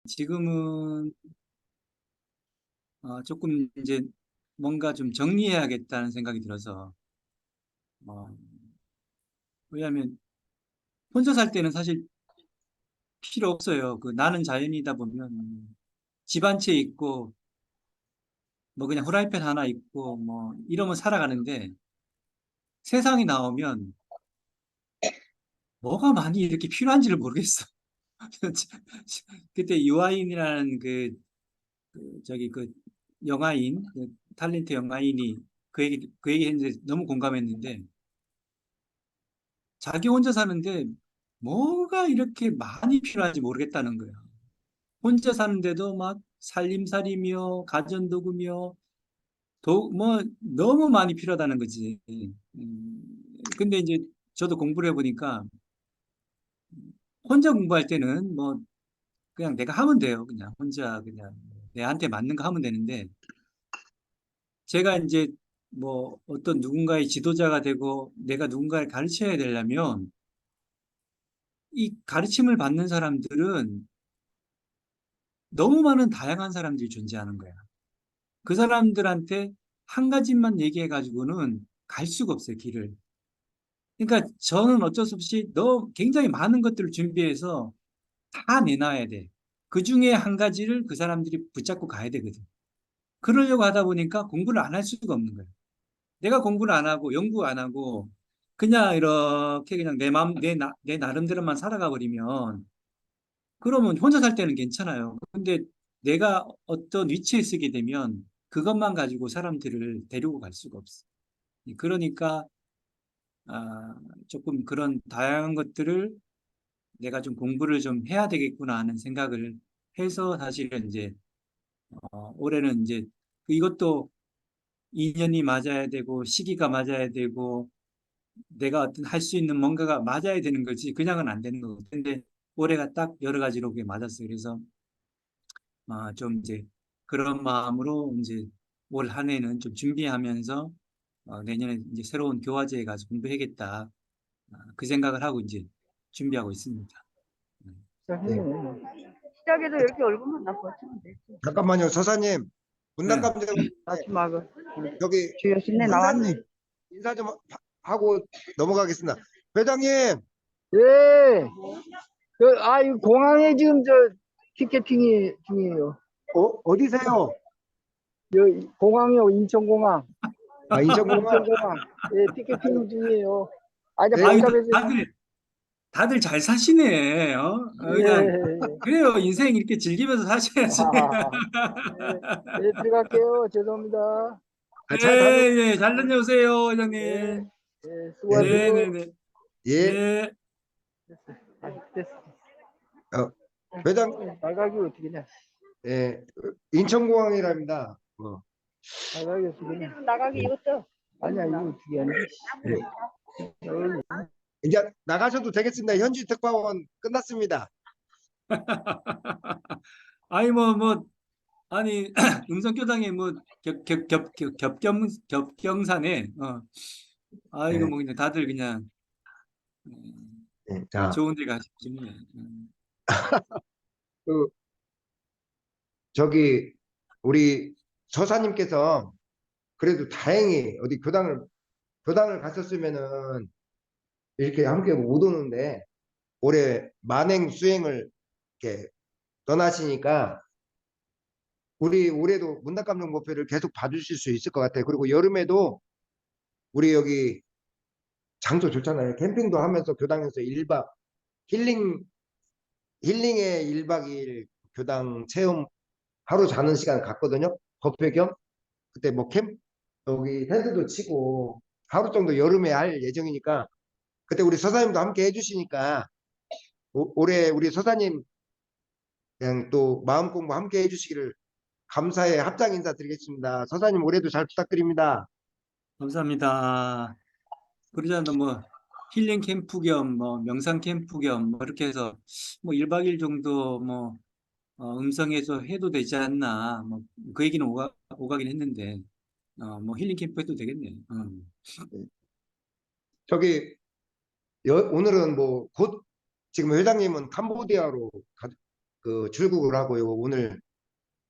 지금은 조금 이제 뭔가 좀 정리해야겠다는 생각이 들어서 어, 왜냐하면 혼자 살 때는 사실 필요 없어요. 그 나는 자연이다 보면 집 한 채 있고 뭐 그냥 후라이팬 하나 있고 뭐 이러면 살아가는데 세상이 나오면 뭐가 많이 이렇게 필요한지를 모르겠어. 그때 유아인이라는 저기 그 영화인 그 탤런트 영화인이 그 얘기 했는데 너무 공감했는데 자기 혼자 사는데 뭐가 이렇게 많이 필요한지 모르겠다는 거야. 혼자 사는데도 막 살림살이며 가전도구며 뭐 너무 많이 필요하다는 거지. 근데 이제 저도 공부를 해보니까 혼자 공부할 때는 뭐 그냥 내가 하면 돼요. 그냥 혼자 그냥 내한테 맞는 거 하면 되는데 제가 이제 뭐 어떤 누군가의 지도자가 되고 내가 누군가를 가르쳐야 되려면 이 가르침을 받는 사람들은 너무 많은 다양한 사람들이 존재하는 거야. 그 사람들한테 한 가지만 얘기해 가지고는 갈 수가 없어요, 길을. 그러니까 저는 어쩔 수 없이 굉장히 많은 것들을 준비해서 다 내놔야 돼. 그 중에 한 가지를 그 사람들이 붙잡고 가야 되거든. 그러려고 하다 보니까 공부를 안 할 수가 없는 거야. 내가 공부를 안 하고 연구 안 하고 그냥 이렇게 그냥 내 나름대로만 살아가 버리면 그러면 혼자 살 때는 괜찮아요. 근데 내가 어떤 위치에 서게 되면 그것만 가지고 사람들을 데리고 갈 수가 없어. 그러니까 아, 조금 그런 다양한 것들을 내가 좀 공부를 좀 해야 되겠구나 하는 생각을 해서 사실은 이제 올해는 이제 이것도 인연이 맞아야 되고 시기가 맞아야 되고 내가 어떤 할 수 있는 뭔가가 맞아야 되는 거지 그냥은 안 되는 거고 근데 올해가 딱 여러 가지로 그게 맞았어요. 그래서 좀 이제 그런 마음으로 이제 올 한 해는 좀 준비하면서 내년에 이제 새로운 교화제에 가서 공부해야겠다. 그 생각을 하고 이제 준비하고 있습니다. 네. 시작에도 이렇게 얼굴만 나 버티면 되지. 잠깐만요, 서사님. 네. 문단감정 마지막은 여기 주여 신내 나왔네. 원장님 인사 좀 하고 넘어가겠습니다. 회장님, 예, 이 공항에 지금 티켓팅이 중이에요. 어디세요? 공항이요, 인천공항. 인천공항. 인천공항. 예, 티켓팅 중이에요. 이제 네. 아유, 복잡해서. 다들 잘 사시네. 그냥 예, 그래요. 인생 이렇게 즐기면서 사셔야지. 들어갈게요. 죄송합니다. 잘 다녀. 네, 잘 다녀오세요, 예, 회장님. 네. 네, 네, 수고하세요. 네. 예. 네. 됐어. 어, 회장, 나가기 어떻게 냐 예, 인천공항이랍니다. 나가기 어떻게 냐 나가기 이것도 아니야, 이거 어떻게 하냐. 이제 나가셔도 되겠습니다. 현지 특파원 끝났습니다. 아니, 아니, 음성교당에 뭐, 겹경사네. 아이고, 예, 뭐, 그냥 다들 그냥, 음, 자, 좋은 데 가시네. 그, 저기, 우리 서사님께서 그래도 다행히 어디 교당을 갔었으면은 이렇게 함께 못 오는데 올해 만행 수행을 이렇게 떠나시니까 우리 올해도 문학감정 목표를 계속 봐주실 수 있을 것 같아요. 그리고 여름에도 우리 여기 장소 좋잖아요. 캠핑도 하면서 교당에서 1박 힐링의 1박 2일 교당 체험 하루 자는 시간 갔거든요. 법회 겸 그때 뭐 여기 텐트도 치고 하루 정도 여름에 할 예정이니까 그때 우리 서사님도 함께 해주시니까 올해 우리 서사님 그냥 또 마음 공부 함께 해주시기를 감사의 합장 인사 드리겠습니다. 서사님 올해도 잘 부탁드립니다. 감사합니다. 그러자도 뭐, 힐링 캠프 겸, 뭐, 명상 캠프 겸, 뭐, 이렇게 해서, 뭐, 1박 2일 정도, 뭐, 음성에서 해도 되지 않나, 뭐, 그 얘기는 오가긴 했는데, 뭐, 힐링 캠프 해도 되겠네. 저기 오늘은 뭐 곧 지금 회장님은 캄보디아로 그 출국을 하고요. 오늘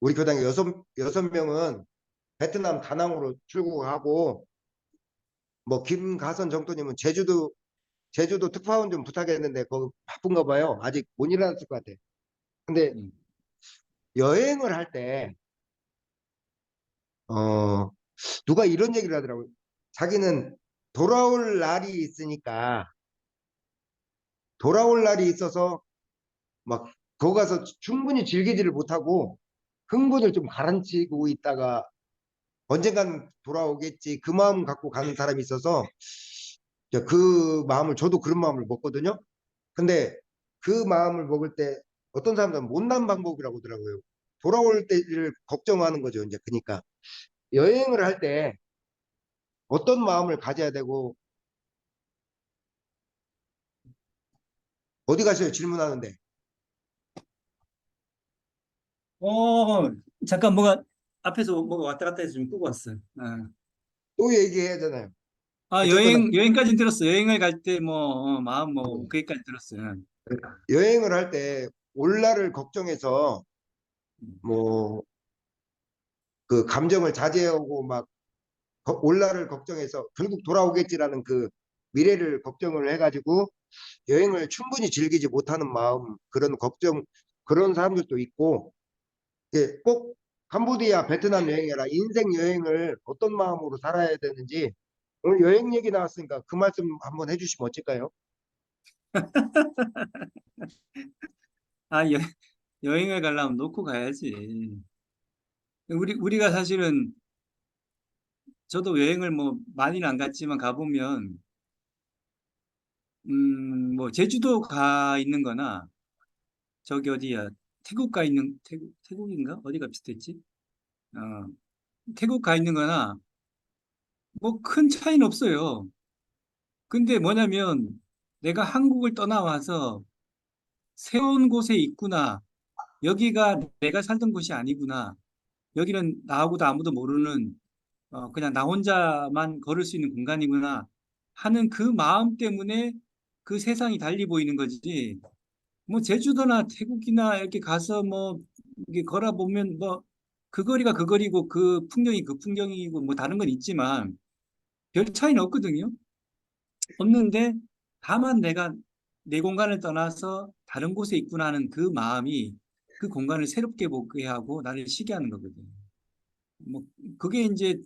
우리 교당에 여섯 명은 베트남 다낭으로 출국하고 뭐 김가선 정도님은 제주도 특파원 좀 부탁했는데 거기 바쁜가 봐요. 아직 못 일어났을 것 같아. 근데 음. 여행을 할 때, 누가 이런 얘기를 하더라고요. 자기는 돌아올 날이 있으니까, 돌아올 날이 있어서 막 거기 가서 충분히 즐기지를 못하고 흥분을 좀 가라앉히고 있다가 언젠간 돌아오겠지 그 마음 갖고 가는 사람이 있어서 그 마음을 저도 그런 마음을 먹거든요. 근데 그 마음을 먹을 때 어떤 사람들은 못난 방법이라고 하더라고요. 돌아올 때를 걱정하는 거죠. 이제 그러니까 여행을 할 때 어떤 마음을 가져야 되고 어디 가셔요? 질문하는데 어, 잠깐 뭐가 앞에서 뭐가 왔다 갔다 해서 좀 끄고 왔어. 또 얘기해야 하잖아요. 어쨌거나 여행까지는 들었어. 여행을 갈 때 뭐, 마음 뭐, 거기까지 들었어요. 여행을 할 때 올라를 걱정해서 뭐 그 감정을 자제하고 막 올라를 걱정해서 결국 돌아오겠지라는 그 미래를 걱정을 해가지고 여행을 충분히 즐기지 못하는 마음 그런 걱정 그런 사람들도 있고 꼭 캄보디아 베트남 여행이라 인생 여행을 어떤 마음으로 살아야 되는지 오늘 여행 얘기 나왔으니까 그 말씀 한번 해주시면 어떨까요? 아, 여행을 가려면 놓고 가야지. 우리가 사실은 저도 여행을 뭐 많이는 안 갔지만 가보면 뭐 제주도 가 있는 거나 저기 어디야 태국 가 있는 태국인가 어디가 비슷했지? 어, 태국 가 있는 거나 뭐 큰 차이는 없어요. 근데 뭐냐면 내가 한국을 떠나와서 새로운 곳에 있구나. 여기가 내가 살던 곳이 아니구나. 여기는 나하고도 아무도 모르는 그냥 나 혼자만 걸을 수 있는 공간이구나 하는 그 마음 때문에 그 세상이 달리 보이는 거지. 뭐 제주도나 태국이나 이렇게 가서 뭐 이게 걸어 보면 뭐 그 거리가 그 거리고 그 풍경이 그 풍경이고 뭐 다른 건 있지만 별 차이는 없거든요. 없는데 다만 내가 내 공간을 떠나서 다른 곳에 있구나 하는 그 마음이 그 공간을 새롭게 보게 하고 나를 쉬게 하는 거거든요. 뭐 그게 이제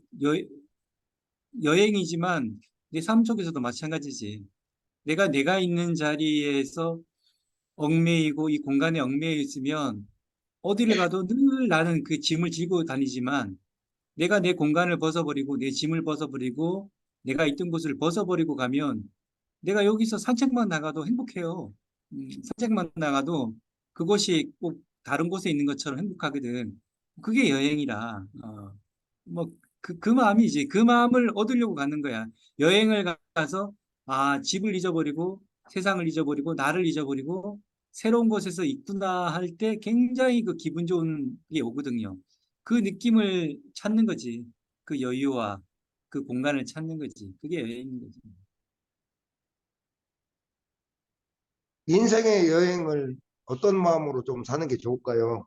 여행이지만 내 삶 속에서도 마찬가지지. 내가 있는 자리에서 얽매이고 이 공간에 얽매여 있으면 어디를 가도 늘 나는 그 짐을 지고 다니지만 내가 내 공간을 벗어버리고 내 짐을 벗어버리고 내가 있던 곳을 벗어버리고 가면 내가 여기서 산책만 나가도 행복해요. 산책만 나가도 그곳이 꼭 다른 곳에 있는 것처럼 행복하거든. 그게 여행이라. 뭐, 그 마음이지. 그 마음을 얻으려고 가는 거야. 여행을 가서, 집을 잊어버리고, 세상을 잊어버리고, 나를 잊어버리고, 새로운 곳에서 있구나 할 때 굉장히 그 기분 좋은 게 오거든요. 그 느낌을 찾는 거지. 그 여유와 그 공간을 찾는 거지. 그게 여행인 거지. 인생의 여행을 어떤 마음으로 좀 사는 게 좋을까요?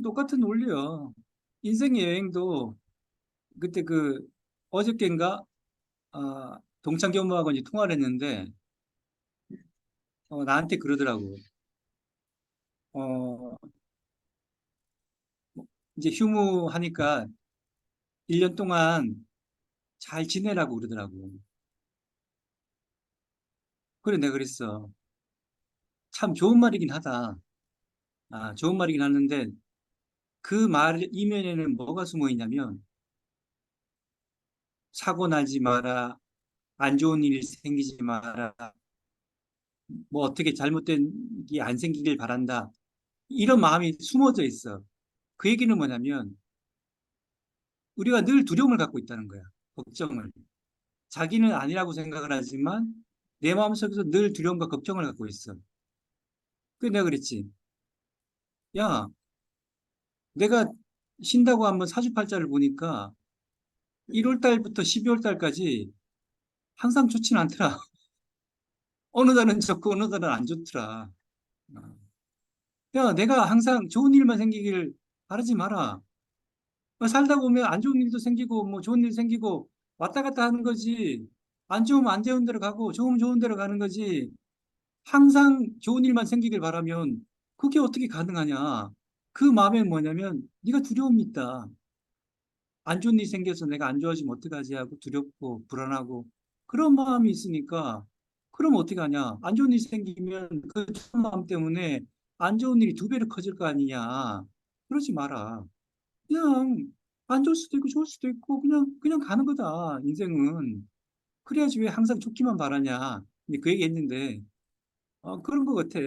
똑같은 논리야. 인생의 여행도 그때 어저께인가 동창 교무하고 이제 통화를 했는데 나한테 그러더라고. 어, 이제 휴무하니까 1년 동안 잘 지내라고 그러더라고. 그래 내가 그랬어. 참 좋은 말이긴 하다. 좋은 말이긴 하는데 그 말 이면에는 뭐가 숨어 있냐면 사고 나지 마라. 안 좋은 일 생기지 마라. 뭐 어떻게 잘못된 게 안 생기길 바란다. 이런 마음이 숨어져 있어. 그 얘기는 뭐냐면 우리가 늘 두려움을 갖고 있다는 거야. 걱정을. 자기는 아니라고 생각을 하지만 내 마음속에서 늘 두려움과 걱정을 갖고 있어. 그래서 내가 그랬지. 야, 내가 쉰다고 한번 사주팔자를 보니까 1월 달부터 12월 달까지 항상 좋지는 않더라. 어느 달은 좋고 어느 달은 안 좋더라. 어. 야, 내가 항상 좋은 일만 생기길 바라지 마라. 살다 보면 안 좋은 일도 생기고, 뭐 좋은 일 생기고, 왔다 갔다 하는 거지. 안 좋으면 안 좋은 데로 가고, 좋으면 좋은 데로 가는 거지. 항상 좋은 일만 생기길 바라면, 그게 어떻게 가능하냐. 그 마음에 뭐냐면, 네가 두려움이 있다. 안 좋은 일이 생겨서 내가 안 좋아지면 어떡하지 하고 두렵고 불안하고 그런 마음이 있으니까 그럼 어떻게 하냐? 안 좋은 일이 생기면 그 마음 때문에 안 좋은 일이 두 배로 커질 거 아니냐? 그러지 마라. 그냥 안 좋을 수도 있고 좋을 수도 있고 그냥 가는 거다. 인생은 그래야지 왜 항상 좋기만 바라냐? 이제 그 얘기 했는데 그런 거 같아.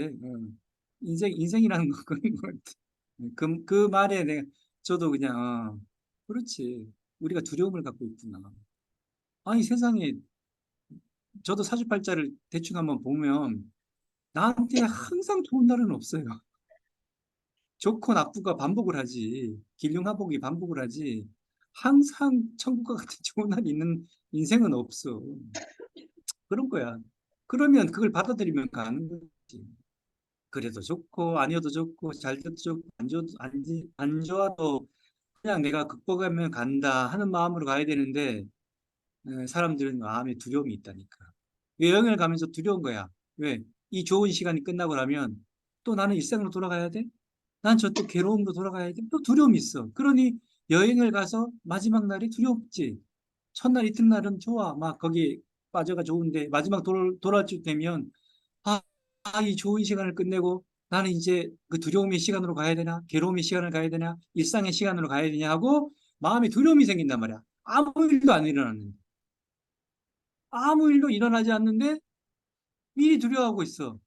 인생이라는 거 그런 거 같아. 그 말에 내가 저도 그냥 그렇지. 우리가 두려움을 갖고 있구나. 아니 세상에 저도 사주팔자를 대충 한번 보면 나한테 항상 좋은 날은 없어요. 좋고 나쁘가 반복을 하지. 길흉하복이 반복을 하지. 항상 천국과 같은 좋은 날이 있는 인생은 없어. 그런 거야. 그러면 그걸 받아들이면 가는 거지. 그래도 좋고 아니어도 좋고 잘 돼도 좋고 안 좋아도 그냥 내가 극복하면 간다 하는 마음으로 가야 되는데 사람들은 마음에 두려움이 있다니까. 여행을 가면서 두려운 거야. 왜? 이 좋은 시간이 끝나고 나면 또 나는 일상으로 돌아가야 돼? 난 저 또 괴로움으로 돌아가야 돼? 또 두려움이 있어. 그러니 여행을 가서 마지막 날이 두렵지. 첫날, 이튿날은 좋아. 막 거기 빠져가 좋은데 마지막 돌아올 때 되면 아, 이 좋은 시간을 끝내고 나는 이제 그 두려움의 시간으로 가야 되나? 괴로움의 시간을 가야 되나? 일상의 시간으로 가야 되냐 하고 마음에 두려움이 생긴단 말이야. 아무 일도 안 일어났는데. 아무 일도 일어나지 않는데 미리 두려워하고 있어.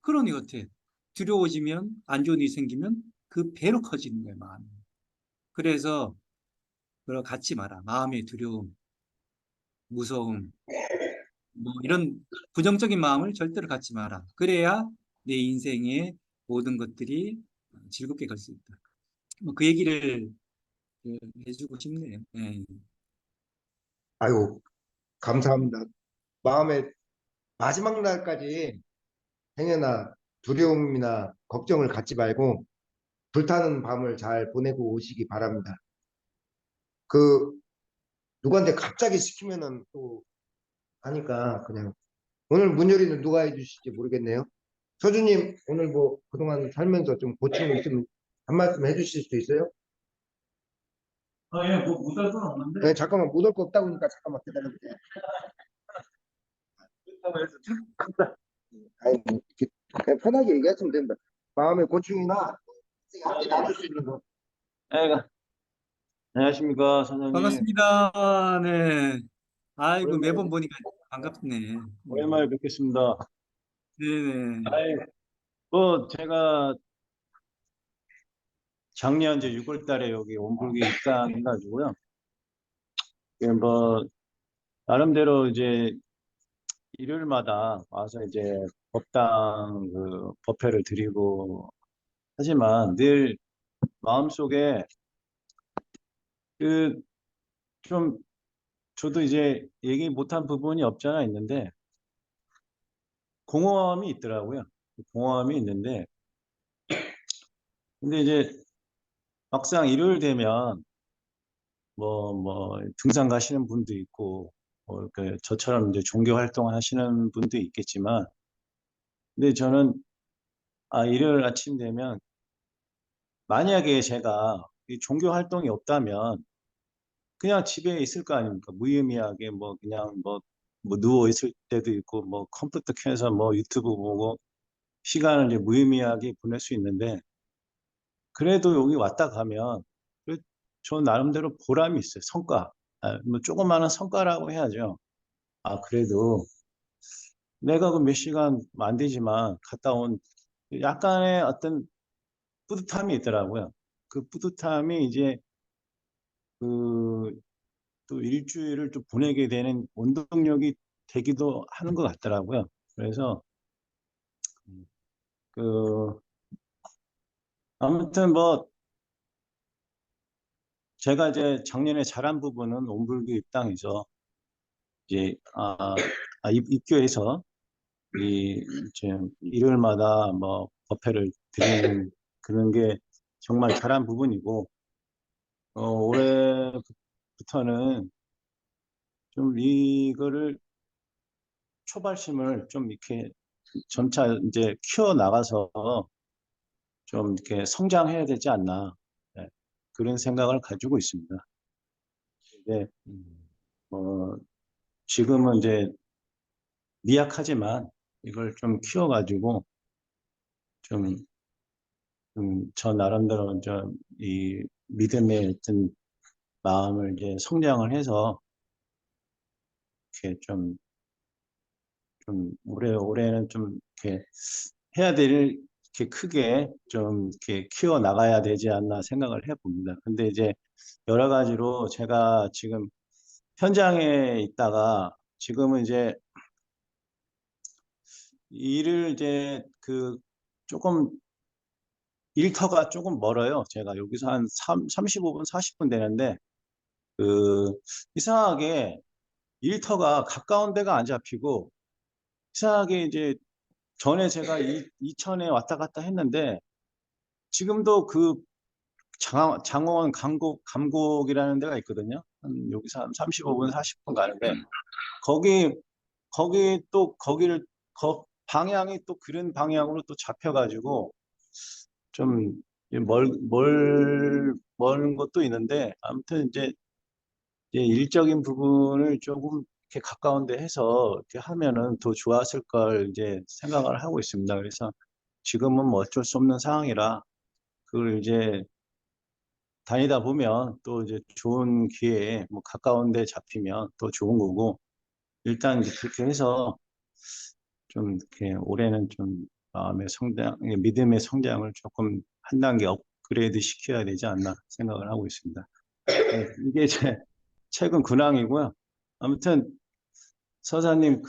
그러니 어때? 두려워지면 안 좋은 일이 생기면 그 배로 커지는 거야, 마음이. 그래서 그걸 갖지 마라. 마음의 두려움, 무서움, 뭐 이런 부정적인 마음을 절대로 갖지 마라. 그래야 내 인생의 모든 것들이 즐겁게 갈 수 있다. 뭐 그 얘기를 해주고 싶네요. 예. 아유, 감사합니다. 마음에 마지막 날까지 행여나 두려움이나 걱정을 갖지 말고 불타는 밤을 잘 보내고 오시기 바랍니다. 그 누구한테 갑자기 시키면은 또 하니까 그냥 오늘 문요리는 누가 해주실지 모르겠네요. 서주님 오늘 뭐 그동안 살면서 좀 고충 있으면 한 말씀 해주실 수 있어요? 예, 뭐 못할 건 없는데. 네, 잠깐만 못 올 거 없다고 하니까 잠깐만 기다려보세요. 아니, 뭐 이렇게 그냥 편하게 얘기하시면 됩니다. 마음의 고충이나 함께 나눌 수 있는 거. 네, 안녕하십니까, 선생님. 반갑습니다. 네. 아이고, 오랜만에, 매번 보니까 반갑네. 오랜만에 뵙겠습니다. 네네. 아이, 뭐, 제가 작년 이제 6월 달에 여기 온불기 입당해가지고요. 이게 뭐, 나름대로 이제 일요일마다 와서 이제 법당 그 법회를 드리고 하지만 늘 마음속에 그 좀 저도 이제 얘기 못한 부분이 없잖아 있는데 공허함이 있더라고요. 공허함이 있는데 근데 이제 막상 일요일 되면 뭐 등산 가시는 분도 있고 그 저처럼 이제 종교 활동을 하시는 분도 있겠지만 근데 저는 일요일 아침 되면 만약에 제가 이 종교 활동이 없다면 그냥 집에 있을 거 아닙니까? 무의미하게 뭐 그냥 뭐 누워 있을 때도 있고 뭐 컴퓨터 켜서 뭐 유튜브 보고 시간을 이제 무의미하게 보낼 수 있는데 그래도 여기 왔다 가면 저 나름대로 보람이 있어요. 성과. 뭐 조그마한 성과라고 해야죠. 그래도 내가 그 몇 시간 안 되지만 갔다 온 약간의 어떤 뿌듯함이 있더라고요. 그 뿌듯함이 이제 그 또 일주일을 좀 보내게 되는 원동력이 되기도 하는 것 같더라고요. 그래서 그 아무튼 뭐 제가 이제 작년에 잘한 부분은 온불교 입당에서 이제 입교해서 이 지금 일요일마다 뭐 법회를 드리는 그런 게 정말 잘한 부분이고, 올해부터는 좀 이거를 초발심을 좀 이렇게 점차 이제 키워 나가서 좀 이렇게 성장해야 되지 않나, 네, 그런 생각을 가지고 있습니다. 이제 어, 지금은 이제 미약하지만 이걸 좀 키워가지고 좀, 저 나름대로 이 믿음의 어떤 마음을 이제 성장을 해서 이렇게 좀 올해는 좀 이렇게 해야 될 이렇게 크게 좀 이렇게 키워 나가야 되지 않나 생각을 해봅니다. 근데 이제 여러 가지로 제가 지금 현장에 있다가 지금은 이제 일을 이제 조금 일터가 조금 멀어요. 제가 여기서 한 35분, 40분 되는데 그 이상하게 일터가 가까운 데가 안 잡히고 이상하게 이제 전에 제가 이천에 왔다 갔다 했는데 지금도 장원 감곡이라는 데가 있거든요. 여기서 한 35분, 40분 가는데 거기 거기를 방향이 또 그런 방향으로 또 잡혀가지고 좀 먼 것도 있는데 아무튼 이제 일적인 부분을 조금 이렇게 가까운 데 해서 이렇게 하면은 더 좋았을 걸 이제 생각을 하고 있습니다. 그래서 지금은 뭐 어쩔 수 없는 상황이라 그걸 이제 다니다 보면 또 이제 좋은 기회에 뭐 가까운 데 잡히면 더 좋은 거고 일단 이제 그렇게 해서 좀 이렇게 올해는 좀 마음의 성장, 믿음의 성장을 조금 한 단계 업그레이드 시켜야 되지 않나 생각을 하고 있습니다. 네, 이게 제 최근 근황이고요. 아무튼 서사님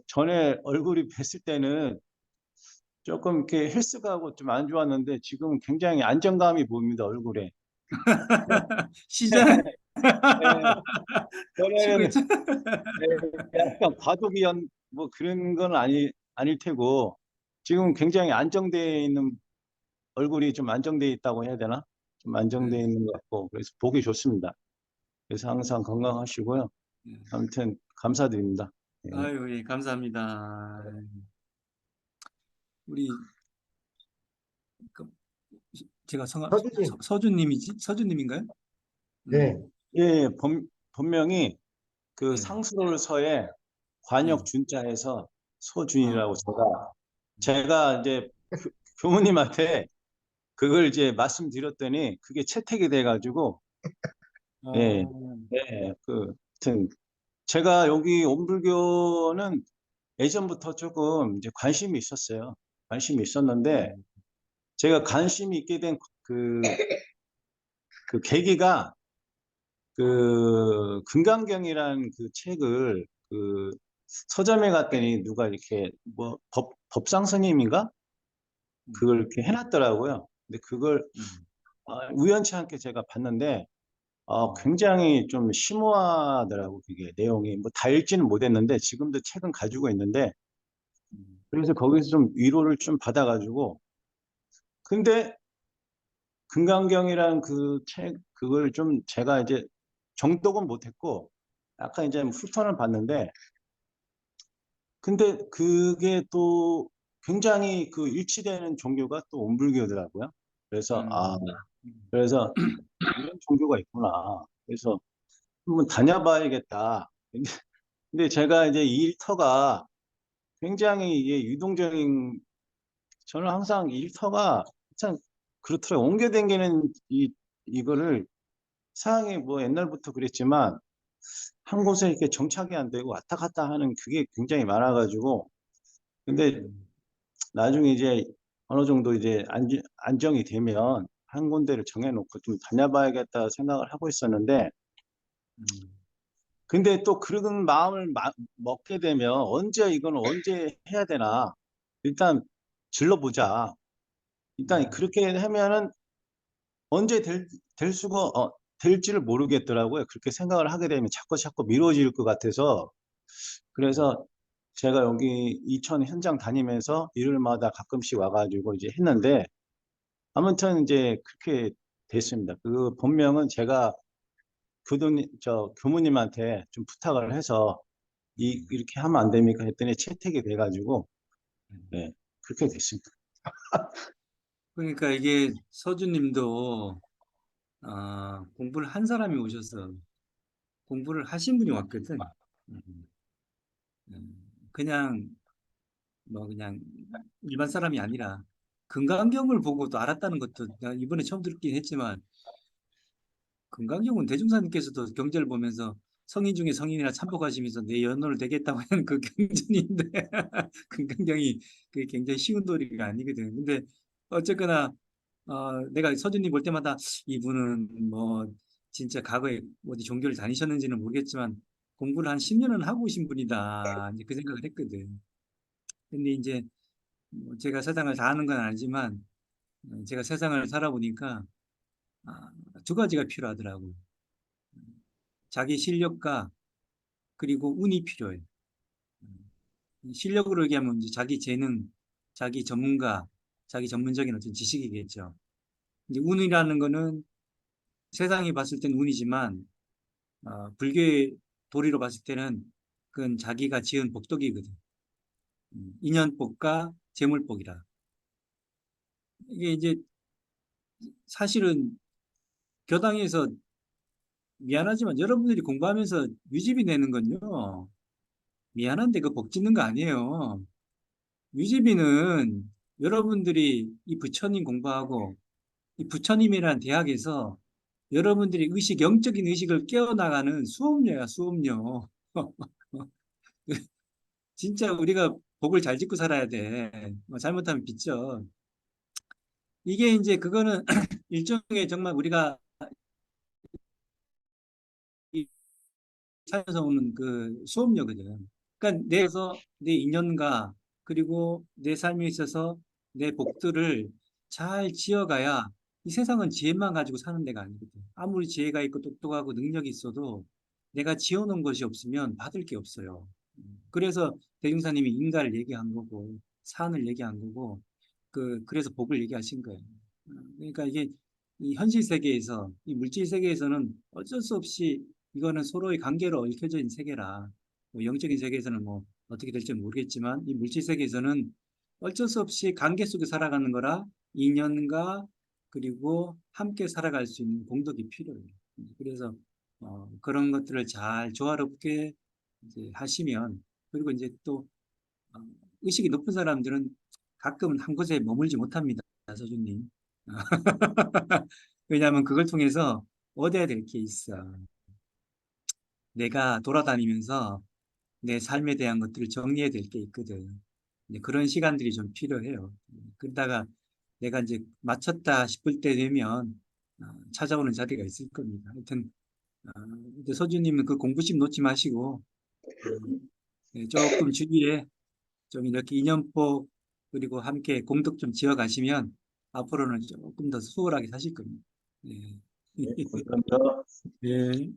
전에 얼굴이 뵀을 때는 조금 이렇게 헬스가하고 좀 안 좋았는데 지금 굉장히 안정감이 보입니다, 얼굴에. 시장 네, 전에는 최고죠. 약간 과도기한 뭐 그런 건 아닐 테고 지금 굉장히 안정되어 있는 얼굴이 좀 안정되어 있다고 해야 되나? 좀 안정되어 있는 것 같고 그래서 보기 좋습니다. 그래서 항상 건강하시고요. 아무튼 감사드립니다. 예. 아유, 예, 감사합니다. 우리 그, 제가 서주님, 서준님이지? 서준님인가요? 네, 예, 본명이 네. 상수돌서에 네. 관역 준자에서 아, 소준이라고 제가 이제 교무님한테 그걸 이제 말씀드렸더니 그게 채택이 돼가지고 예, 어, 예, 하여튼 제가 여기 온불교는 예전부터 조금 이제 관심이 있었어요. 관심이 있었는데 제가 관심이 있게 된 그 계기가 금강경이라는 그 책을 서점에 갔더니 누가 이렇게 뭐 법상 스님인가 그걸 이렇게 해놨더라고요. 근데 그걸 우연치 않게 제가 봤는데 굉장히 좀 심오하더라고 그게 내용이 뭐 다 읽지는 못했는데 지금도 책은 가지고 있는데 그래서 거기서 좀 위로를 좀 받아가지고 근데 금강경이라는 그 책 그걸 좀 제가 이제 정독은 못했고 약간 이제 후턴을 봤는데 근데 그게 또 굉장히 일치되는 종교가 또 온불교더라고요. 그래서 그래서 이런 종교가 있구나. 그래서 한번 다녀봐야겠다. 근데 제가 이제 이 일터가 굉장히 이게 유동적인 저는 항상 이 일터가 참 그렇더라고요. 옮겨 다니는 이거를 이상하게 뭐 옛날부터 그랬지만 한 곳에 이렇게 정착이 안 되고 왔다 갔다 하는 그게 굉장히 많아가지고 근데 나중에 이제 어느 정도 이제 안정이 되면 한 군데를 정해놓고 좀 다녀봐야겠다 생각을 하고 있었는데 근데 또 그런 마음을 먹게 되면 이건 언제 해야 되나 일단 질러보자 일단 그렇게 하면은 언제 될 수가 될지를 모르겠더라고요. 그렇게 생각을 하게 되면 자꾸 미뤄질 것 같아서 그래서 제가 여기 이천 현장 다니면서 일요일마다 가끔씩 와가지고 이제 했는데 아무튼 이제 그렇게 됐습니다. 그 본명은 제가 교무님한테 좀 부탁을 해서 이렇게 하면 안 됩니까 했더니 채택이 돼가지고 네, 그렇게 됐습니다. 그러니까 이게 서주님도 공부를 한 사람이 오셔서 공부를 하신 분이 왔거든. 음, 그냥 뭐 그냥 일반 사람이 아니라 금강경을 보고도 알았다는 것도 내가 이번에 처음 듣긴 했지만 금강경은 대중사님께서도 경제를 보면서 성인 중에 성인이라 참복하시면서 내 연호를 되겠다고 하는 그 경전인데 금강경이 그게 굉장히 쉬운 도리가 아니거든. 근데 어쨌거나 내가 서준님 볼 때마다 이분은 뭐 진짜 과거에 어디 종교를 다니셨는지는 모르겠지만 공부를 한 10년은 하고 오신 분이다. 이제 그 생각을 했거든. 근데 이제 뭐 제가 세상을 다 아는 건 아니지만 제가 세상을 살아보니까 아, 두 가지가 필요하더라고요. 자기 실력과 그리고 운이 필요해요. 실력으로 얘기하면 이제 자기 재능, 자기 전문가, 자기 전문적인 어떤 지식이겠죠. 이제 운이라는 거는 세상이 봤을 땐 운이지만 불교의 도리로 봤을 때는 그건 자기가 지은 복덕이거든. 인연복과 재물복이라. 이게 이제 사실은 교당에서 미안하지만 여러분들이 공부하면서 유지비 내는 건요. 미안한데 그 복 짓는 거 아니에요. 유지비는 여러분들이 이 부처님 공부하고 이 부처님이라는 대학에서 여러분들이 영적인 의식을 깨어나가는 수업료야, 수업료. 진짜 우리가 복을 잘 짓고 살아야 돼. 뭐 잘못하면 빚져. 이게 이제 그거는 일종의 정말 우리가 살면서 오는 그 수업료거든. 그러니까 내에서 내 인연과 그리고 내 삶에 있어서 내 복들을 잘 지어가야 이 세상은 지혜만 가지고 사는 데가 아니거든. 아무리 지혜가 있고 똑똑하고 능력이 있어도 내가 지어놓은 것이 없으면 받을 게 없어요. 그래서 대중사님이 인가를 얘기한 거고 산을 얘기한 거고 그래서 복을 얘기하신 거예요. 그러니까 이게 이 현실 세계에서 이 물질 세계에서는 어쩔 수 없이 이거는 서로의 관계로 얽혀져 있는 세계라 뭐 영적인 세계에서는 뭐 어떻게 될지 모르겠지만 이 물질 세계에서는 어쩔 수 없이 관계 속에 살아가는 거라 인연과 그리고 함께 살아갈 수 있는 공덕이 필요해요. 그래서 그런 것들을 잘 조화롭게 이제 하시면 그리고 이제 또 어, 의식이 높은 사람들은 가끔은 한 곳에 머물지 못합니다, 서준님. 왜냐하면 그걸 통해서 얻어야 될 게 있어. 내가 돌아다니면서 내 삶에 대한 것들을 정리해야 될 게 있거든. 이제 그런 시간들이 좀 필요해요. 그러다가 내가 이제 마쳤다 싶을 때 되면 찾아오는 자리가 있을 겁니다. 하여튼 이제 서준님은 그 공부심 놓지 마시고 네, 조금 주위에 좀 이렇게 인연법 그리고 함께 공덕 좀 지어 가시면 앞으로는 조금 더 수월하게 사실 겁니다. 네. 네, 감사합니다. 네.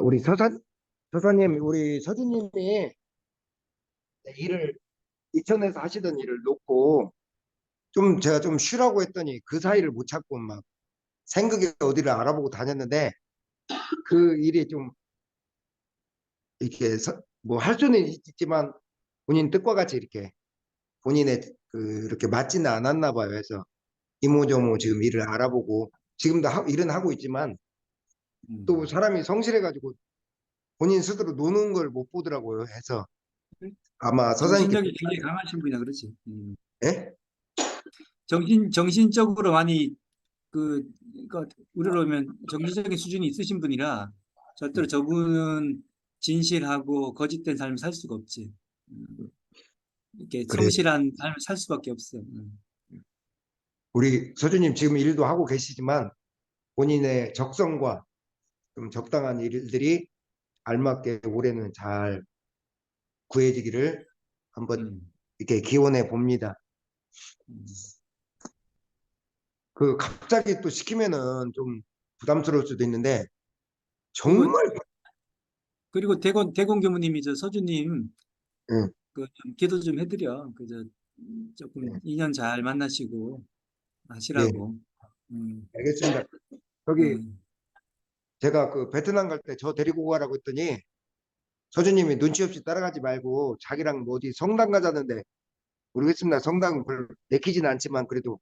우리 우리 서주님이 일을 이천에서 하시던 일을 놓고 제가 좀 쉬라고 했더니 그 사이를 못 찾고 막 생각에 어디를 알아보고 다녔는데 그 일이 좀 이렇게 뭐 할 수는 있지만 본인 뜻과 같이 이렇게 본인의 이렇게 맞지는 않았나 봐요. 그래서 이모저모 지금 일을 알아보고 지금도 일은 하고 있지만 또 음. 사람이 성실해가지고 본인 스스로 노는 걸 못 보더라고요. 해서 아마 서사님께 정신력이 굉장히 강하신 분이야, 그렇지? 예? 정신적으로 많이 그러니까 우리로 하면 정신적인 수준이 있으신 분이라 절대로 저분은 진실하고 거짓된 삶을 살 수가 없지. 이렇게 그래 성실한 삶을 살 수밖에 없어. 우리 서주님 지금 일도 하고 계시지만 본인의 적성과 좀 적당한 일들이 알맞게 올해는 잘 구해지기를 한번 음, 이렇게 기원해 봅니다. 음. 그 갑자기 또 시키면은 좀 부담스러울 수도 있는데 그리고, 정말. 그리고 대공 교무님이 저 서주님, 응, 좀 기도 좀 해드려. 조금 네, 인연 잘 만나시고 네, 하시라고. 알겠습니다. 저기 음. 제가 그 베트남 갈 때 저 데리고 가라고 했더니 서주님이 눈치 없이 따라가지 말고 자기랑 뭐 어디 성당 가자는데 모르겠습니다. 성당 별로 내키지는 않지만 그래도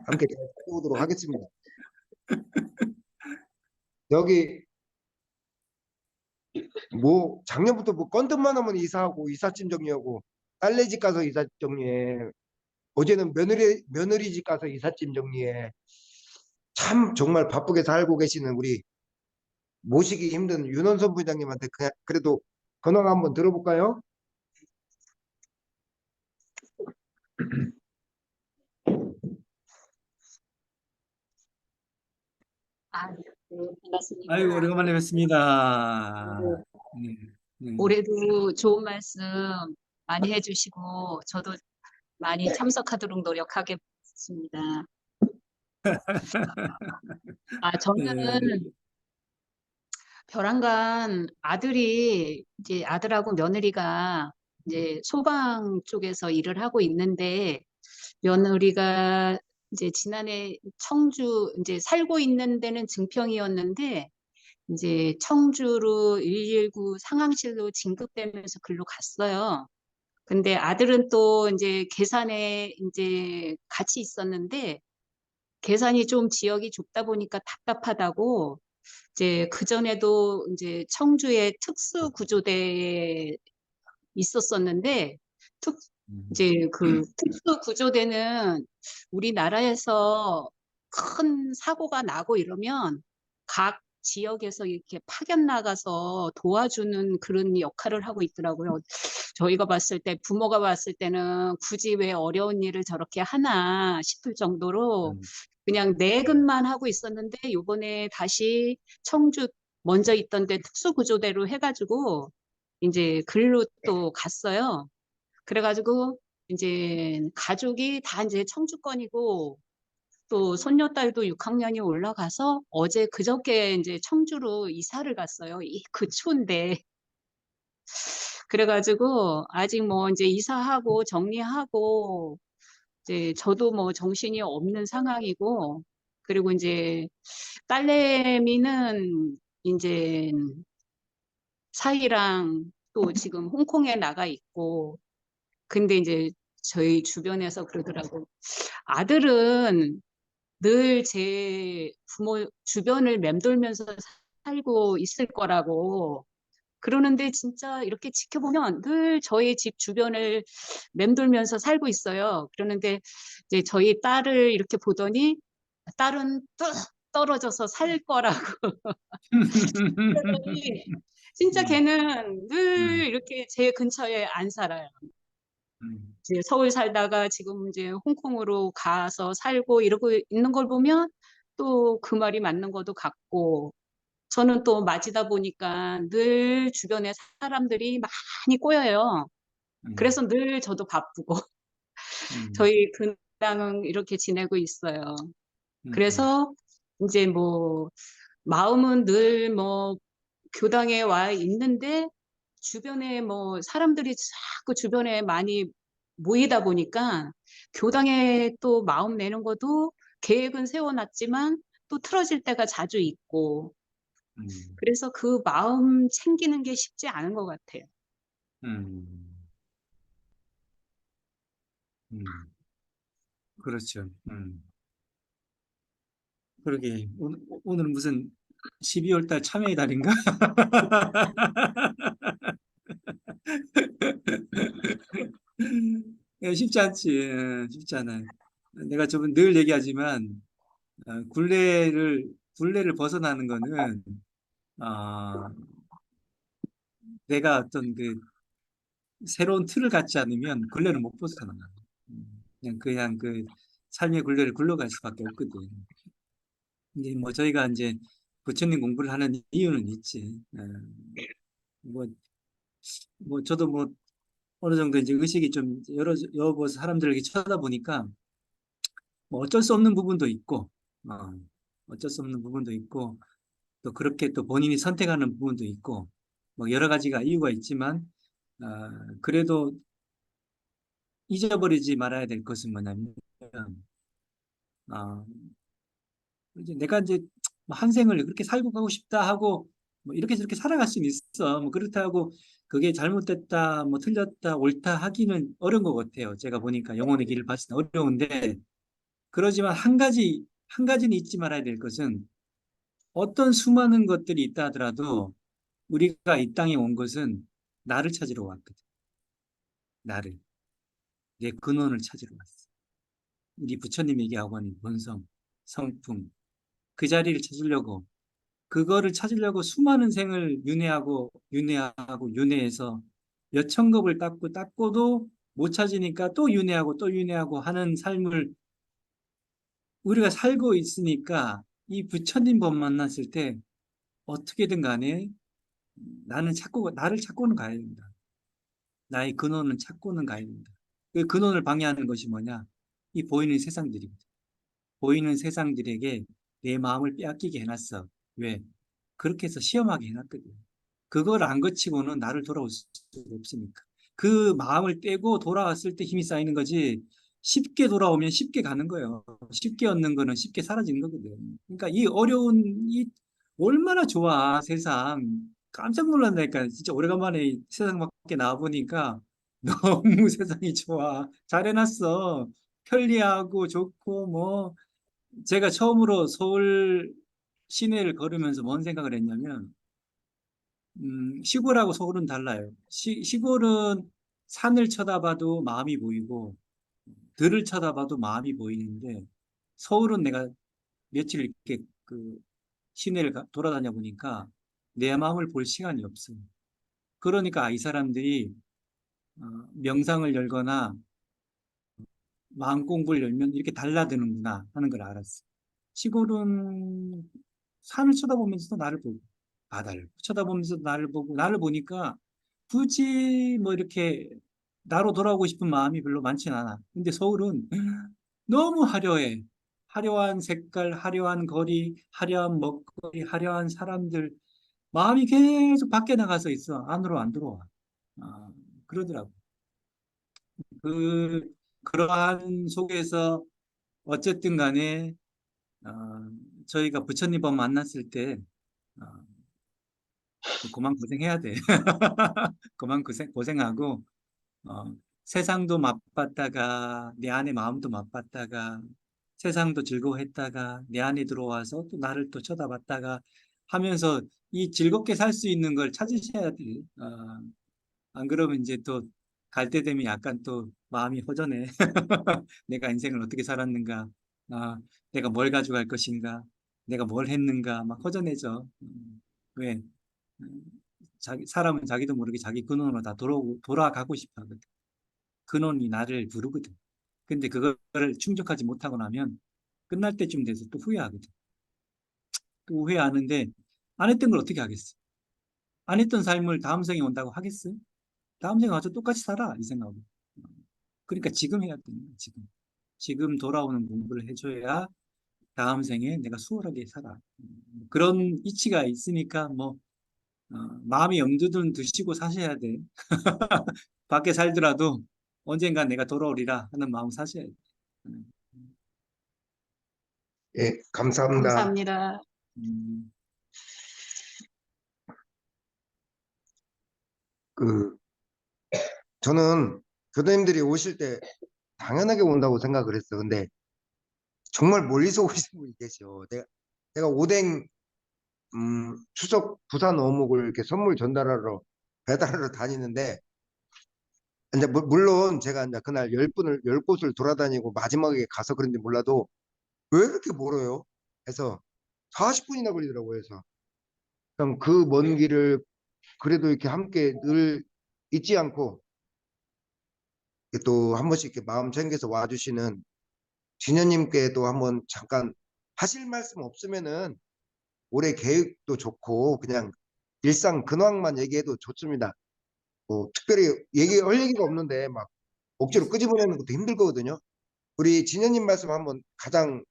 함께 잘 다녀오도록 하겠습니다. 여기 뭐 작년부터 뭐 건들만 하면 이사하고 이삿짐 정리하고 딸네 집 가서 이삿짐 정리해. 어제는 며느리 집 가서 이삿짐 정리해. 참 정말 바쁘게 살고 계시는 우리 모시기 힘든 윤원선 부장님한테 그냥 그래도 근황 한번 들어볼까요? 아, 네, 반갑습니다. 아이고, 오래간만에 뵙습니다. 네, 네, 네. 올해도 좋은 말씀 많이 해주시고, 저도 많이 참석하도록 노력하겠습니다. 네. 저는 벼랑간 아들이, 이제 아들하고 며느리가 이제 소방 쪽에서 일을 하고 있는데, 며느리가 이제 지난해 청주, 이제 살고 있는 데는 증평이었는데, 이제 청주로 119 상황실로 진급되면서 글로 갔어요. 근데 아들은 또 이제 계산에 이제 같이 있었는데 계산이 좀 지역이 좁다 보니까 답답하다고 이제 그전에도 이제 청주의 특수구조대에 있었었는데 특 음. 이제 그 특수구조대는 우리나라에서 큰 사고가 나고 이러면 각 지역에서 이렇게 파견 나가서 도와주는 그런 역할을 하고 있더라고요. 저희가 봤을 때, 부모가 봤을 때는 굳이 왜 어려운 일을 저렇게 하나 싶을 정도로 음. 그냥 내근만 하고 있었는데, 요번에 다시 청주 먼저 있던 데 특수구조대로 해가지고 이제 글로 또 갔어요. 그래가지고 이제 가족이 다 이제 청주권이고 또 손녀딸도 6학년이 올라가서 어제 그저께 이제 청주로 이사를 갔어요. 그 추운데. 그래가지고 아직 뭐 이제 이사하고 정리하고 이제 저도 뭐 정신이 없는 상황이고, 그리고 이제 딸내미는 이제 사이랑 또 지금 홍콩에 나가 있고, 근데 이제 저희 주변에서 그러더라고. 아들은 늘 제 부모 주변을 맴돌면서 살고 있을 거라고 그러는데, 진짜 이렇게 지켜보면 늘 저희 집 주변을 맴돌면서 살고 있어요. 그러는데 이제 저희 딸을 이렇게 보더니 딸은 뚝 떨어져서 살 거라고. 그러더니 진짜 음. 걔는 늘 음. 이렇게 제 근처에 안 살아요. 음. 이제 서울 살다가 지금 이제 홍콩으로 가서 살고 이러고 있는 걸 보면 또 그 말이 맞는 것도 같고, 저는 또 맞이다 보니까 늘 주변에 사람들이 많이 꼬여요. 음. 그래서 늘 저도 바쁘고 음. 저희 근당은 이렇게 지내고 있어요. 음. 그래서 이제 뭐 마음은 늘 뭐 교당에 와 있는데 주변에 뭐 사람들이 자꾸 주변에 많이 모이다 보니까 교당에 또 마음 내는 것도 계획은 세워놨지만 또 틀어질 때가 자주 있고, 음. 그래서 그 마음 챙기는 게 쉽지 않은 것 같아요. 음. 음. 그렇죠. 그러게. 오늘은 무슨 12월 달 참여의 달인가? 예, 쉽지 않지. 쉽지 않아요. 내가 저번 늘 얘기하지만, 굴레를 벗어나는 거는, 아, 내가 어떤 새로운 틀을 갖지 않으면 굴레를 못 벗어나. 그냥 그 삶의 굴레를 굴러갈 수밖에 없거든. 근데 뭐 저희가 이제 부처님 공부를 하는 이유는 있지. 뭐, 저도 뭐 어느 정도 이제 의식이 좀 여러 사람들에게 쳐다보니까 뭐 어쩔 수 없는 부분도 있고, 어쩔 수 없는 부분도 있고, 또 그렇게 또 본인이 선택하는 부분도 있고 뭐 여러 가지가 이유가 있지만 그래도 잊어버리지 말아야 될 것은 뭐냐면 아, 이제 내가 이제 뭐한 생을 그렇게 살고 가고 싶다 하고 뭐 이렇게 저렇게 살아갈 수는 있어. 뭐 그렇다고 그게 잘못됐다, 뭐 틀렸다, 옳다 하기는 어려운 것 같아요. 제가 보니까 영혼의 길을 봤을 때 어려운데 그러지만 한 가지는 잊지 말아야 될 것은 어떤 수많은 것들이 있다 하더라도 우리가 이 땅에 온 것은 나를 찾으러 왔거든. 나를. 내 근원을 찾으러 왔어. 우리 부처님 얘기하고 하는 본성, 성품, 그 자리를 찾으려고 그거를 찾으려고 수많은 생을 윤회해서 몇 천겁을 닦고도 못 찾으니까 또 윤회하고 또 윤회하고 하는 삶을 우리가 살고 있으니까 이 부처님 법 만났을 때 어떻게든 간에 나를 찾고는 가야 된다. 나의 근원은 찾고는 가야 된다. 그 근원을 방해하는 것이 뭐냐? 이 보이는 세상들이거든. 보이는 세상들에게 내 마음을 빼앗기게 해놨어. 왜? 그렇게 해서 시험하게 해놨거든. 그걸 안 거치고는 나를 돌아올 수가 없으니까. 그 마음을 떼고 돌아왔을 때 힘이 쌓이는 거지. 쉽게 돌아오면 쉽게 가는 거예요. 쉽게 얻는 거는 쉽게 사라지는 거거든. 그러니까 이 얼마나 좋아, 세상. 깜짝 놀란다니까. 진짜 오래간만에 세상 밖에 나와보니까 너무 세상이 좋아. 잘 해놨어. 편리하고 좋고, 뭐. 제가 처음으로 서울 시내를 걸으면서 뭔 생각을 했냐면, 시골하고 서울은 달라요. 시골은 산을 쳐다봐도 마음이 보이고, 들을 쳐다봐도 마음이 보이는데, 서울은 내가 며칠 이렇게 그 시내를 돌아다녀 보니까 내 마음을 볼 시간이 없어요. 그러니까 이 사람들이 명상을 열거나 마음 공부를 열면 이렇게 달라드는구나 하는 걸 알았어. 시골은 산을 쳐다보면서도 나를 보고, 바다를 쳐다보면서도 나를 보고, 나를 보니까 굳이 뭐 이렇게 나로 돌아오고 싶은 마음이 별로 많지는 않아. 근데 서울은 너무 화려해. 화려한 색깔, 화려한 거리, 화려한 먹거리, 화려한 사람들. 마음이 계속 밖에 나가서 있어. 안으로 안 들어와. 아, 그러더라고. 그러한 속에서 어쨌든 간에, 어, 저희가 부처님 법 만났을 때, 어, 그만 고생해야 돼. 그만 고생하고, 세상도 맛봤다가, 내 안에 마음도 맛봤다가, 세상도 즐거워했다가, 내 안에 들어와서 또 나를 또 쳐다봤다가 하면서 이 즐겁게 살 수 있는 걸 찾으셔야 돼. 안 그러면 이제 또 갈 때 되면 약간 또 마음이 허전해. 내가 인생을 어떻게 살았는가, 아, 내가 뭘 가져갈 것인가, 내가 뭘 했는가, 막 허전해져. 왜? 음, 사람은 자기도 모르게 자기 근원으로 다 돌아가고 싶어 하거든. 근원이 나를 부르거든. 근데 그거를 충족하지 못하고 나면 끝날 때쯤 돼서 또 후회하거든. 또 후회하는데 안 했던 걸 어떻게 하겠어? 안 했던 삶을 다음 생에 온다고 하겠어? 다음 생에 와서 똑같이 살아, 이 생각으로. 그러니까 지금 해야 되는 거야, 지금. 지금 돌아오는 공부를 해줘야 다음 생에 내가 수월하게 살아. 그런 이치가 있으니까 뭐 마음이 염두는 두시고 사셔야 돼. 밖에 살더라도 언젠가 내가 돌아오리라 하는 마음 사셔야 돼. 음, 예, 감사합니다. 감사합니다. 음, 그 저는 교도님들이 오실 때 당연하게 온다고 생각을 했어. 근데 정말 멀리서 오시는 분이 계셔. 내가 오뎅 추석 부산 어묵을 이렇게 선물 전달하러 배달하러 다니는데 이제 물론 제가 이제 그날 열 곳을 돌아다니고 마지막에 가서 그런지 몰라도 왜 이렇게 멀어요? 해서 40분이나 걸리더라고요. 그래서 그럼 그 먼 길을 그래도 이렇게 함께 늘 잊지 않고 또 한 번씩 이렇게 마음 챙겨서 와주시는 진현님께도 한번 잠깐 하실 말씀 없으면은 올해 계획도 좋고 그냥 일상 근황만 얘기해도 좋습니다. 뭐 특별히 얘기할 얘기가 없는데 막 억지로 끄집어내는 것도 힘들 거거든요. 우리 진현님 말씀 한번 가장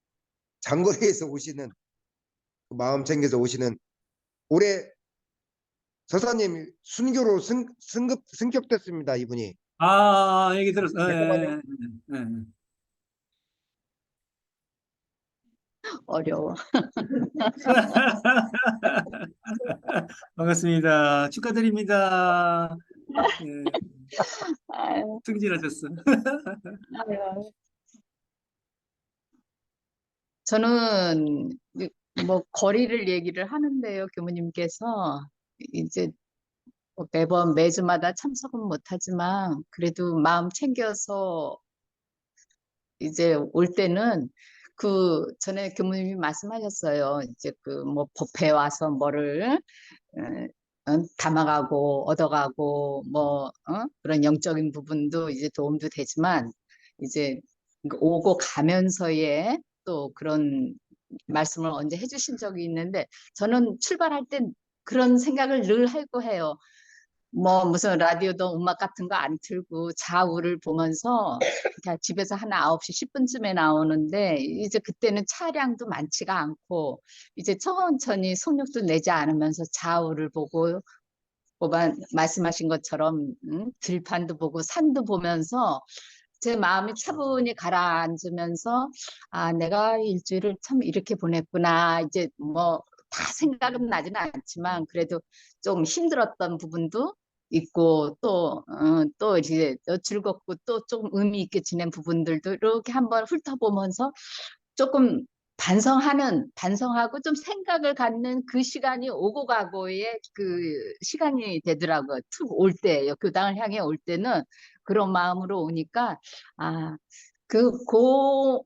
장거리에서 오시는 그 마음 챙겨서 오시는 올해 저사님 순교로 승격됐습니다, 이분이. 얘기 들었어. 잠깐만요. 어려워. 반갑습니다. 축하드립니다. 예, 아유, 승진하셨어. 아유. 저는 뭐 거리를 얘기를 하는데요, 교무님께서 이제 뭐 매번 매주마다 참석은 못하지만 그래도 마음 챙겨서 이제 올 때는 그 전에 교무님이 말씀하셨어요. 이제 그 뭐 법회 와서 뭐를 담아가고 얻어가고 뭐 그런 영적인 부분도 이제 도움도 되지만 이제 오고 가면서의 또 그런 말씀을 언제 해주신 적이 있는데 저는 출발할 땐 그런 생각을 늘 하고 해요. 뭐 무슨 라디오도 음악 같은 거 안 틀고 좌우를 보면서 그냥 집에서 한 9시 10분쯤에 나오는데 이제 그때는 차량도 많지가 않고 이제 천천히 속력도 내지 않으면서 좌우를 보고 말씀하신 것처럼 들판도 보고 산도 보면서 제 마음이 차분히 가라앉으면서 아 내가 일주일을 참 이렇게 보냈구나 이제 뭐 다 생각은 나지는 않지만 그래도 좀 힘들었던 부분도 있고 또 이제 또 즐겁고 또 조금 의미 있게 지낸 부분들도 이렇게 한번 훑어보면서 조금 반성하고 좀 생각을 갖는 그 시간이 오고 가고의 그 시간이 되더라고요. 툭 올 때요. 교당을 향해 올 때는 그런 마음으로 오니까, 아, 그거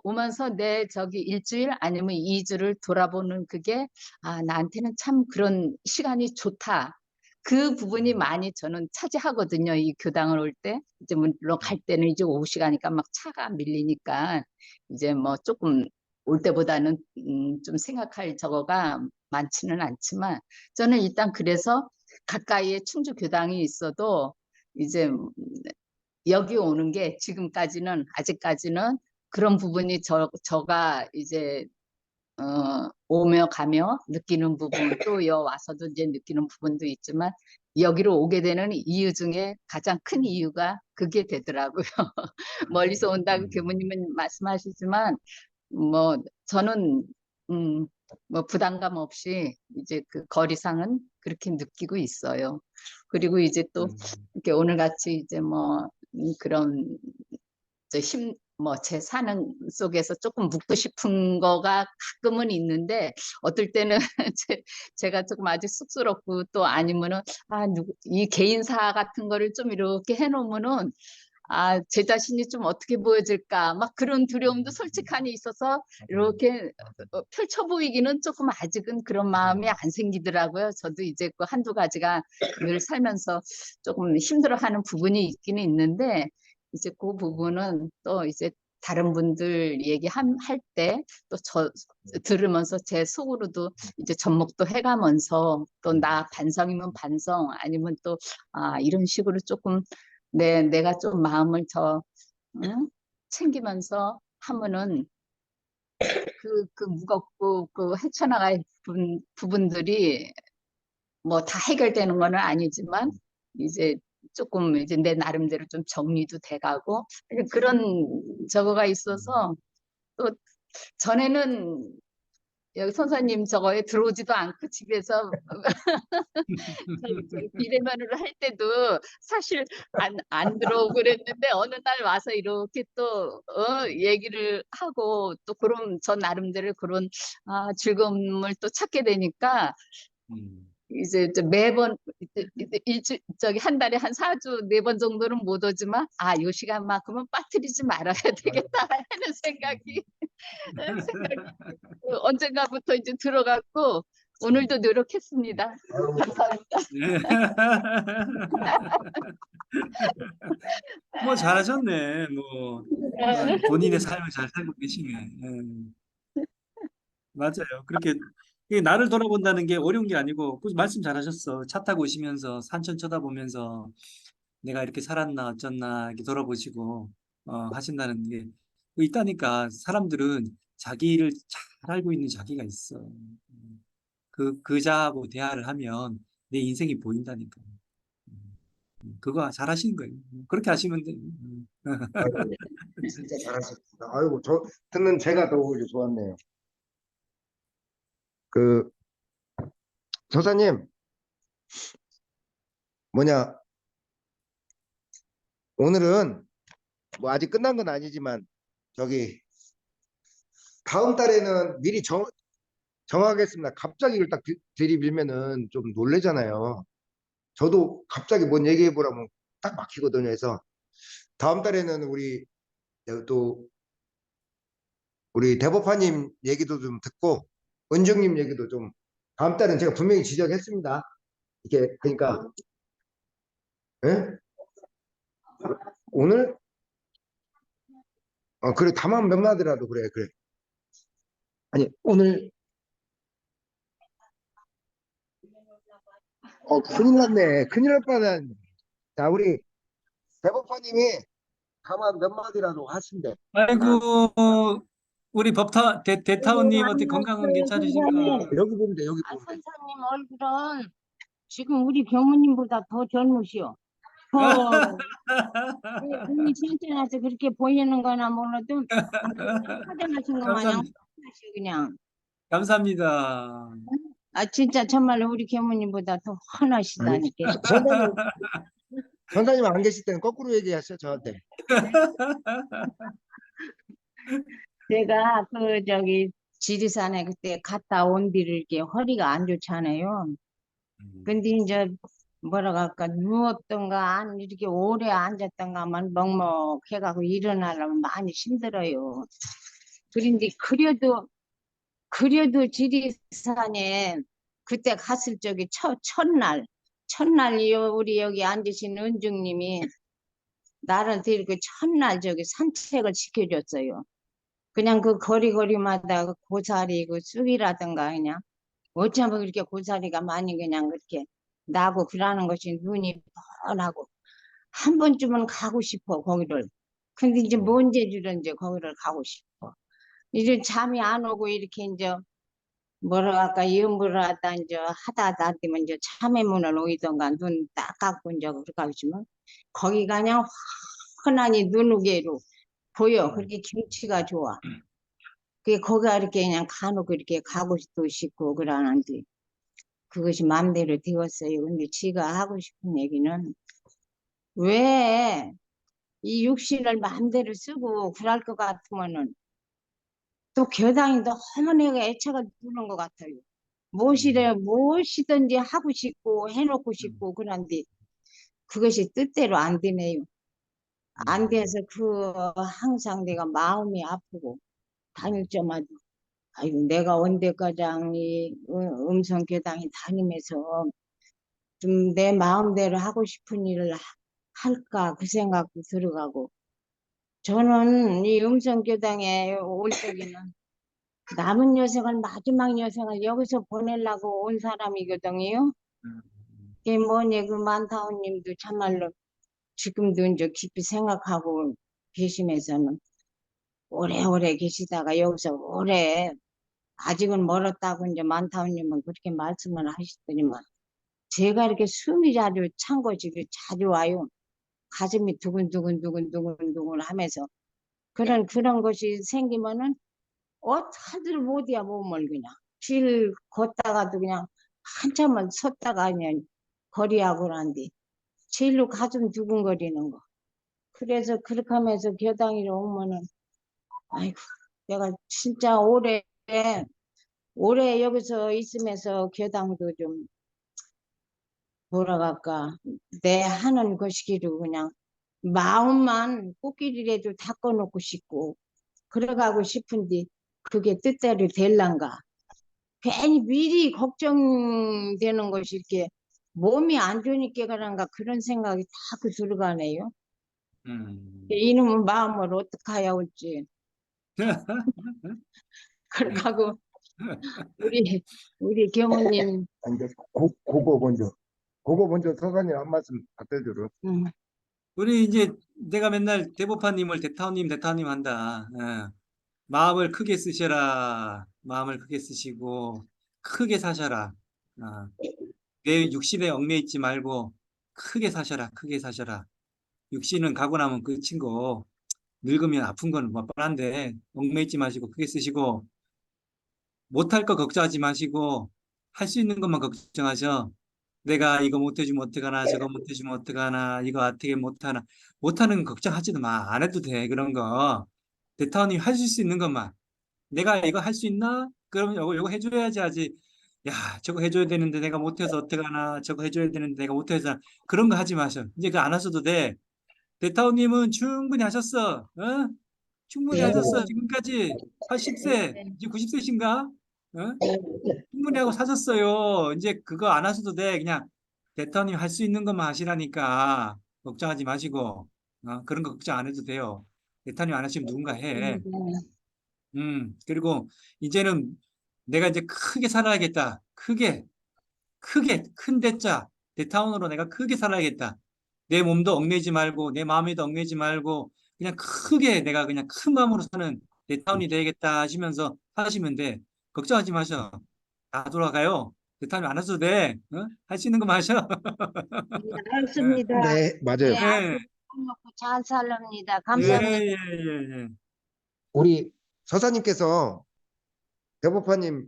오면서 내 저기 일주일 아니면 2주를 돌아보는 그게, 아, 나한테는 참 그런 시간이 좋다. 그 부분이 많이 저는 차지하거든요. 이 교당을 올 때. 이제 물론 갈 때는 이제 오후 시간이니까 막 차가 밀리니까 이제 뭐 조금 올 때보다는 좀 생각할 저거가 많지는 않지만 저는 일단 그래서 가까이에 충주 교당이 있어도 이제 여기 오는 게 지금까지는 아직까지는 그런 부분이 저가 이제 오며 가며 느끼는 부분 또 여 와서도 이제 느끼는 부분도 있지만 여기로 오게 되는 이유 중에 가장 큰 이유가 그게 되더라고요. 멀리서 온다고 교무님은 말씀하시지만 뭐 저는 뭐 부담감 없이 이제 그 거리상은 그렇게 느끼고 있어요. 그리고 이제 또 이렇게 오늘 같이 이제 뭐 그런 뭐 제 사는 속에서 조금 묻고 싶은 거가 가끔은 있는데 어떨 때는 제가 조금 아주 쑥스럽고 또 아니면은 이 개인사 같은 거를 좀 이렇게 해놓으면은 제 자신이 좀 어떻게 보여질까 막 그런 두려움도 솔직하니 있어서 이렇게 펼쳐 보이기는 조금 아직은 그런 마음이 안 생기더라고요. 저도 이제 그 한두 가지가 늘 살면서 조금 힘들어하는 부분이 있기는 있는데 이제 그 부분은 또 이제 다른 분들 얘기할 때 또 저 들으면서 제 속으로도 이제 접목도 해가면서 또 나 반성이면 반성 아니면 또 이런 식으로 조금 내가 좀 마음을 더 챙기면서 하면은 그 무겁고 그 헤쳐나갈 부분들이 뭐 다 해결되는 건 아니지만 이제 조금 이제 내 나름대로 좀 정리도 돼가고 그런 저거가 있어서 또 전에는 여기 선생님 저거에 들어오지도 않고 집에서 비대면으로 할 때도 사실 안 들어오고 그랬는데 어느 날 와서 이렇게 또 얘기를 하고 또 그런 저 나름대로 그런 즐거움을 또 찾게 되니까 이제 매번 저기 한 달에 한 4주 4번 정도는 못 오지만 요 시간만큼은 빠뜨리지 말아야 되겠다 하는 생각이 언젠가부터 이제 들어갔고 오늘도 노력했습니다. 감사합니다. 네. 뭐 잘하셨네. 뭐 본인의 삶을 잘 살고 계시네. 맞아요. 그렇게 이게 나를 돌아본다는 게 어려운 게 아니고 말씀 잘하셨어. 차 타고 오시면서 산천 쳐다보면서 내가 이렇게 살았나 어쩌나 이렇게 돌아보시고 하신다는 게 있다니까. 사람들은 자기를 잘 알고 있는 자기가 있어. 그자하고 대화를 하면 내 인생이 보인다니까. 그거 잘 하시는 거예요. 그렇게 하시면 돼요. 아이고, 진짜 잘하셨습니다. 아이고, 듣는 제가 더 오히려 좋았네요. 그, 저사님, 뭐냐, 오늘은 뭐 아직 끝난 건 아니지만, 저기, 다음 달에는 미리 정하겠습니다. 갑자기 이걸 딱 들이밀면은 좀 놀래잖아요. 저도 갑자기 뭔 얘기해 보라면 딱 막히거든요. 그래서 다음 달에는 또 우리 대법관님 얘기도 좀 듣고 은정님 얘기도 좀 다음 달엔 제가 분명히 지적했습니다. 이게 그러니까 예? 오늘 그래 다만 몇 마디라도 그래 아니 오늘 큰일 났네 큰일 날 뻔한 자 우리 대법관님이 다만 몇 마디라도 하신대. 아, 아이고, 우리 대타원님 어떻게 건강은 안녕하세요, 괜찮으신가? 선생님. 여기 보면 돼 여기 아, 보면 돼. 선생님 얼굴은 지금 우리 교무님보다 더 젊으시오. 더, 눈이 튼튼해서 그렇게 보이는 거나 몰라도, 화장하신 거 마냥 감사합니다. 하시오, 그냥. 감사합니다. 아, 진짜 정말로 우리 교무님보다 더 아니, 환하시다니까. 선생님 안 계실 때는 거꾸로 얘기하세요 저한테. 제가 지리산에 그때 갔다 온 뒤를 이렇게 허리가 안 좋잖아요. 근데 이제 뭐라고 할까 누웠던가 이렇게 오래 앉았던가 하면 먹먹해가지고 일어나려면 많이 힘들어요. 그런데 그래도 지리산에 그때 갔을 적에 첫날 우리 여기 앉으신 은중님이 나를 데리고 첫날 산책을 시켜줬어요. 그냥 그 거리마다 그 고사리 그 쑥이라든가 그냥 어쩌면 그렇게 고사리가 많이 그냥 그렇게 나고 그러는 것이 눈이 뻔하고 한 번쯤은 가고 싶어 거기를. 근데 이제 뭔 재주로 이제 거기를 가고 싶어. 이제 잠이 안 오고 이렇게 이제 뭐라 할까 염불을 하다 이제 하다 되면 이제 참외문을 오이던가 눈 딱 감고 이제 그렇게 하시면 거기가 그냥 환하니 눈우개로 보여. 그렇게 경치가 좋아. 그게 거기가 이렇게 그냥 간혹 이렇게 가고 싶고 그러는데 그것이 마음대로 되었어요. 근데 지가 하고 싶은 얘기는 왜 이 육신을 마음대로 쓰고 그럴 것 같으면은 또 교당이 너무 내가 애착을 두는 것 같아요. 무엇이든지 하고 싶고 해놓고 싶고 그런데 그것이 뜻대로 안 되네요. 안 돼서 항상 내가 마음이 아프고 다닐 때마다 아이고 내가 언제까지 음성교당에 다니면서 좀 내 마음대로 하고 싶은 일을 할까 그 생각도 들어가고 저는 이 음성교당에 올 적에는 남은 여생을 마지막 여생을 여기서 보내려고 온 사람이거든요. 그게 뭐니 그 만타오님도 참말로 지금도 이제 깊이 생각하고 계시면서는 오래오래 계시다가 여기서 오래 아직은 멀었다고 이제 만타오님은 그렇게 말씀을 하시더니만 제가 이렇게 숨이 자주 찬 것이 자주 와요. 가슴이 두근두근 하면서 그런 것이 생기면은 어디를 못이야 몸을 그냥 길 걷다가도 그냥 한참을 섰다가 그냥 거리하고 그러는데 제일로 가슴 두근거리는 거. 그래서 그렇게 하면서 교당이로 오면은 아이고 내가 진짜 오래 여기서 있으면서 교당도 좀 뭐라 할까 내 하는 것이기로 그냥 마음만 꽃길이라도 닦아놓고 싶고 그래가고 싶은데 그게 뜻대로 될란가 괜히 미리 걱정되는 것이 이렇게 몸이 안 좋으니까 그런가 그런 생각이 자꾸 들어가네요. 이놈의 마음을 어떻게 해야 할지 그러고 우리 교무님 이제 그거 먼저 서사님 한 말씀 받들도록. 우리 이제 내가 맨날 대법관님을 대타원님 한다. 마음을 크게 쓰셔라. 마음을 크게 쓰시고 크게 사셔라. 내 육신에 얽매 있지 말고 크게 사셔라. 크게 사셔라. 육신은 가고 나면 끝인 거. 늙으면 아픈 건 뭐 뻔한데 얽매 있지 마시고 크게 쓰시고 못할 거 걱정하지 마시고 할 수 있는 것만 걱정하셔. 내가 이거 못해주면 어떡하나, 저거 못해주면 어떡하나, 이거 어떻게 못하나. 못하는 거 걱정하지도 마. 안 해도 돼. 그런 거. 대타원이 하실 수 있는 것만. 내가 이거 할 수 있나? 그러면 요거 해줘야지 하지. 야, 저거 해줘야 되는데 내가 못해서 어떡하나, 저거 해줘야 되는데 내가 못해서. 그런 거 하지 마셔. 이제 그 안 하셔도 돼. 대타원님은 충분히 하셨어. 어? 충분히 네. 하셨어. 지금까지 80세, 이제 90세신가? 충분히 하고 사셨어요. 이제 그거 안 하셔도 돼. 그냥 대타원님 할 수 있는 것만 하시라니까. 걱정하지 마시고. 그런 거 걱정 안 해도 돼요. 대타원님 안 하시면 누군가 해. 그리고 이제는 내가 이제 크게 살아야겠다. 크게, 큰 대자. 대타운으로 내가 크게 살아야겠다. 내 몸도 얽매지 말고, 내 마음에도 얽매지 말고, 그냥 크게 내가 그냥 큰 마음으로 사는 대타운이 되겠다 하시면서 하시면 돼. 걱정하지 마셔. 다 돌아가요. 대타운 안 하셔도 돼. 할 수 있는 거 마셔. 알겠습니다. 네, 맞아요. 네, 예, 앞으로 밥 먹고 잘 살랍니다. 예, 감사합니다. 예, 예, 예. 우리 서사님께서 대법관님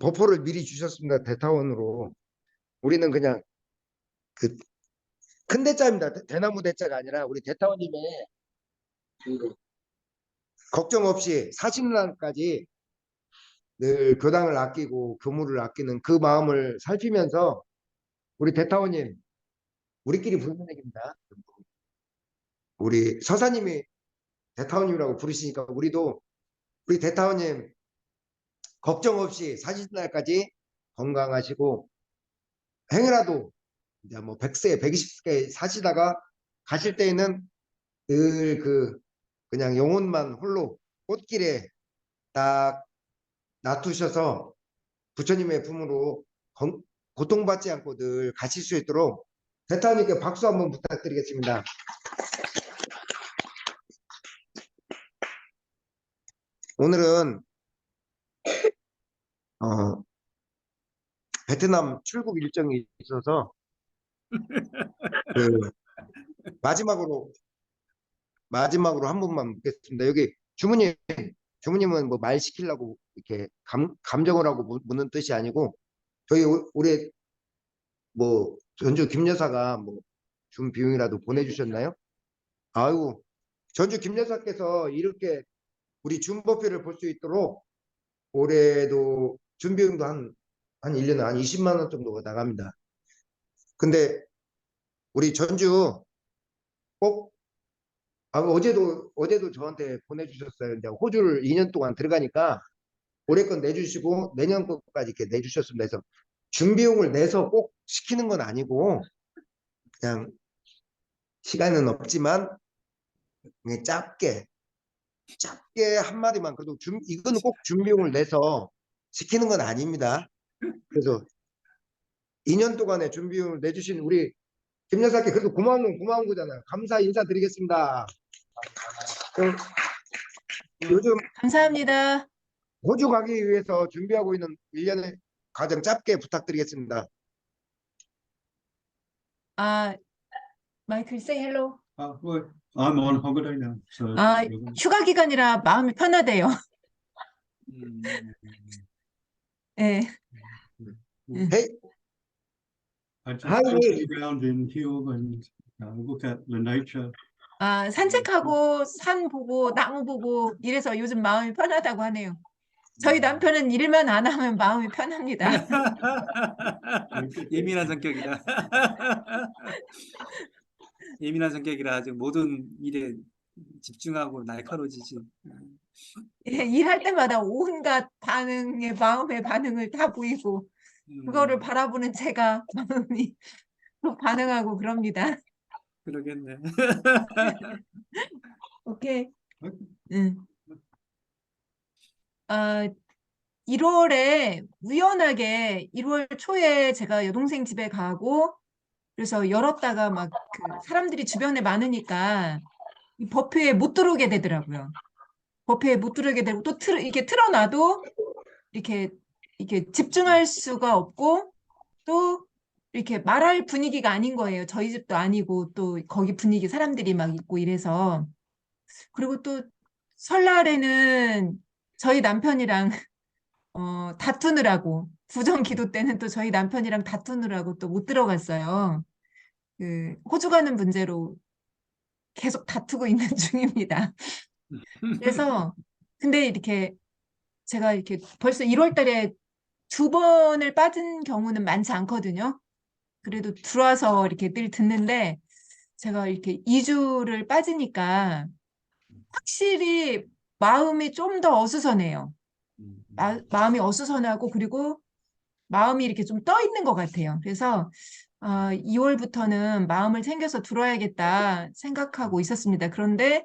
버퍼를 미리 주셨습니다. 대타원으로. 우리는 그냥 그 큰 대자입니다. 대나무 대자가 아니라 우리 대타원님의 그 걱정 없이 40날까지 늘 교당을 아끼고 교무를 아끼는 그 마음을 살피면서 우리 대타원님 우리끼리 부르는 얘기입니다. 우리 서사님이 대타원님이라고 부르시니까 우리도 우리 대타원님 걱정 없이 40날까지 건강하시고 행여라도 이제 뭐 100세, 120세 사시다가 가실 때에는 늘 그냥 영혼만 홀로 꽃길에 딱 놔두셔서 부처님의 품으로 고통받지 않고 늘 가실 수 있도록 대타원님께 박수 한번 부탁드리겠습니다. 오늘은 베트남 출국 일정이 있어서 그 마지막으로 한 분만 묻겠습니다. 여기 주무님은 뭐 말 시키려고 이렇게 감정을 하고 묻는 뜻이 아니고 저희 올해 뭐 전주 김 여사가 뭐 준 비용이라도 보내주셨나요? 아유, 전주 김 여사께서 이렇게 우리 준법회를 볼 수 있도록 올해도 준 비용도 한 1년에 한 20만 원 정도가 나갑니다. 근데 우리 전주 꼭 어제도 저한테 보내주셨어요. 이제 호주를 2년 동안 들어가니까 올해 건 내주시고 내년 것까지 이렇게 내주셨습니다. 그래서 준비용을 내서 꼭 시키는 건 아니고 그냥 시간은 없지만 그냥 짧게 한마디만 그래도 이거는 꼭 준비용을 내서 시키는 건 아닙니다. 그래서 2년 동안의 준비용을 내주신 우리 김 여사께 그래도 고마운 거잖아요. 감사 인사드리겠습니다. 요즘 감사합니다. 호주 가기 위해서 준비하고 있는 1년을 가장 짧게 부탁드리겠습니다. 마이클 say hello. Well, I'm on holiday now, so 휴가 기간이라 마음이 편하대요. 음, 네. Hey, I just Hi. walk around in Hill and look at the nature. 산책하고 산 보고 나무 보고 이래서 요즘 마음이 편하다고 하네요. 저희 남편은 일만 안 하면 마음이 편합니다. 예민한 성격이라. 예민한 성격이라 지금 모든 일에 집중하고 날카로워지지. 예, 일할 때마다 온갖 마음의 반응을 다 보이고 그거를 바라보는 제가 마음이 또 반응하고 그럽니다. 그러겠네. 오케이. 1월에 우연하게 1월 초에 제가 여동생 집에 가고 그래서 열었다가 막 사람들이 주변에 많으니까 이 법회에 못 들어오게 되더라고요. 법회에 못 들어오게 되고 또 이렇게 틀어놔도 이렇게 이렇게 집중할 수가 없고 또 이렇게 말할 분위기가 아닌 거예요. 저희 집도 아니고 또 거기 분위기 사람들이 막 있고 이래서. 그리고 또 설날에는 저희 남편이랑 다투느라고 부정 기도 때는 또 저희 남편이랑 다투느라고 또 못 들어갔어요. 그 호주 가는 문제로 계속 다투고 있는 중입니다. 그래서 근데 이렇게 제가 이렇게 벌써 1월 달에 2번을 빠진 경우는 많지 않거든요. 그래도 들어와서 이렇게 늘 듣는데 제가 이렇게 2주를 빠지니까 확실히 마음이 좀 더 어수선해요. 마음이 어수선하고 그리고 마음이 이렇게 좀 떠 있는 것 같아요. 그래서 2월부터는 마음을 챙겨서 들어야겠다 생각하고 있었습니다. 그런데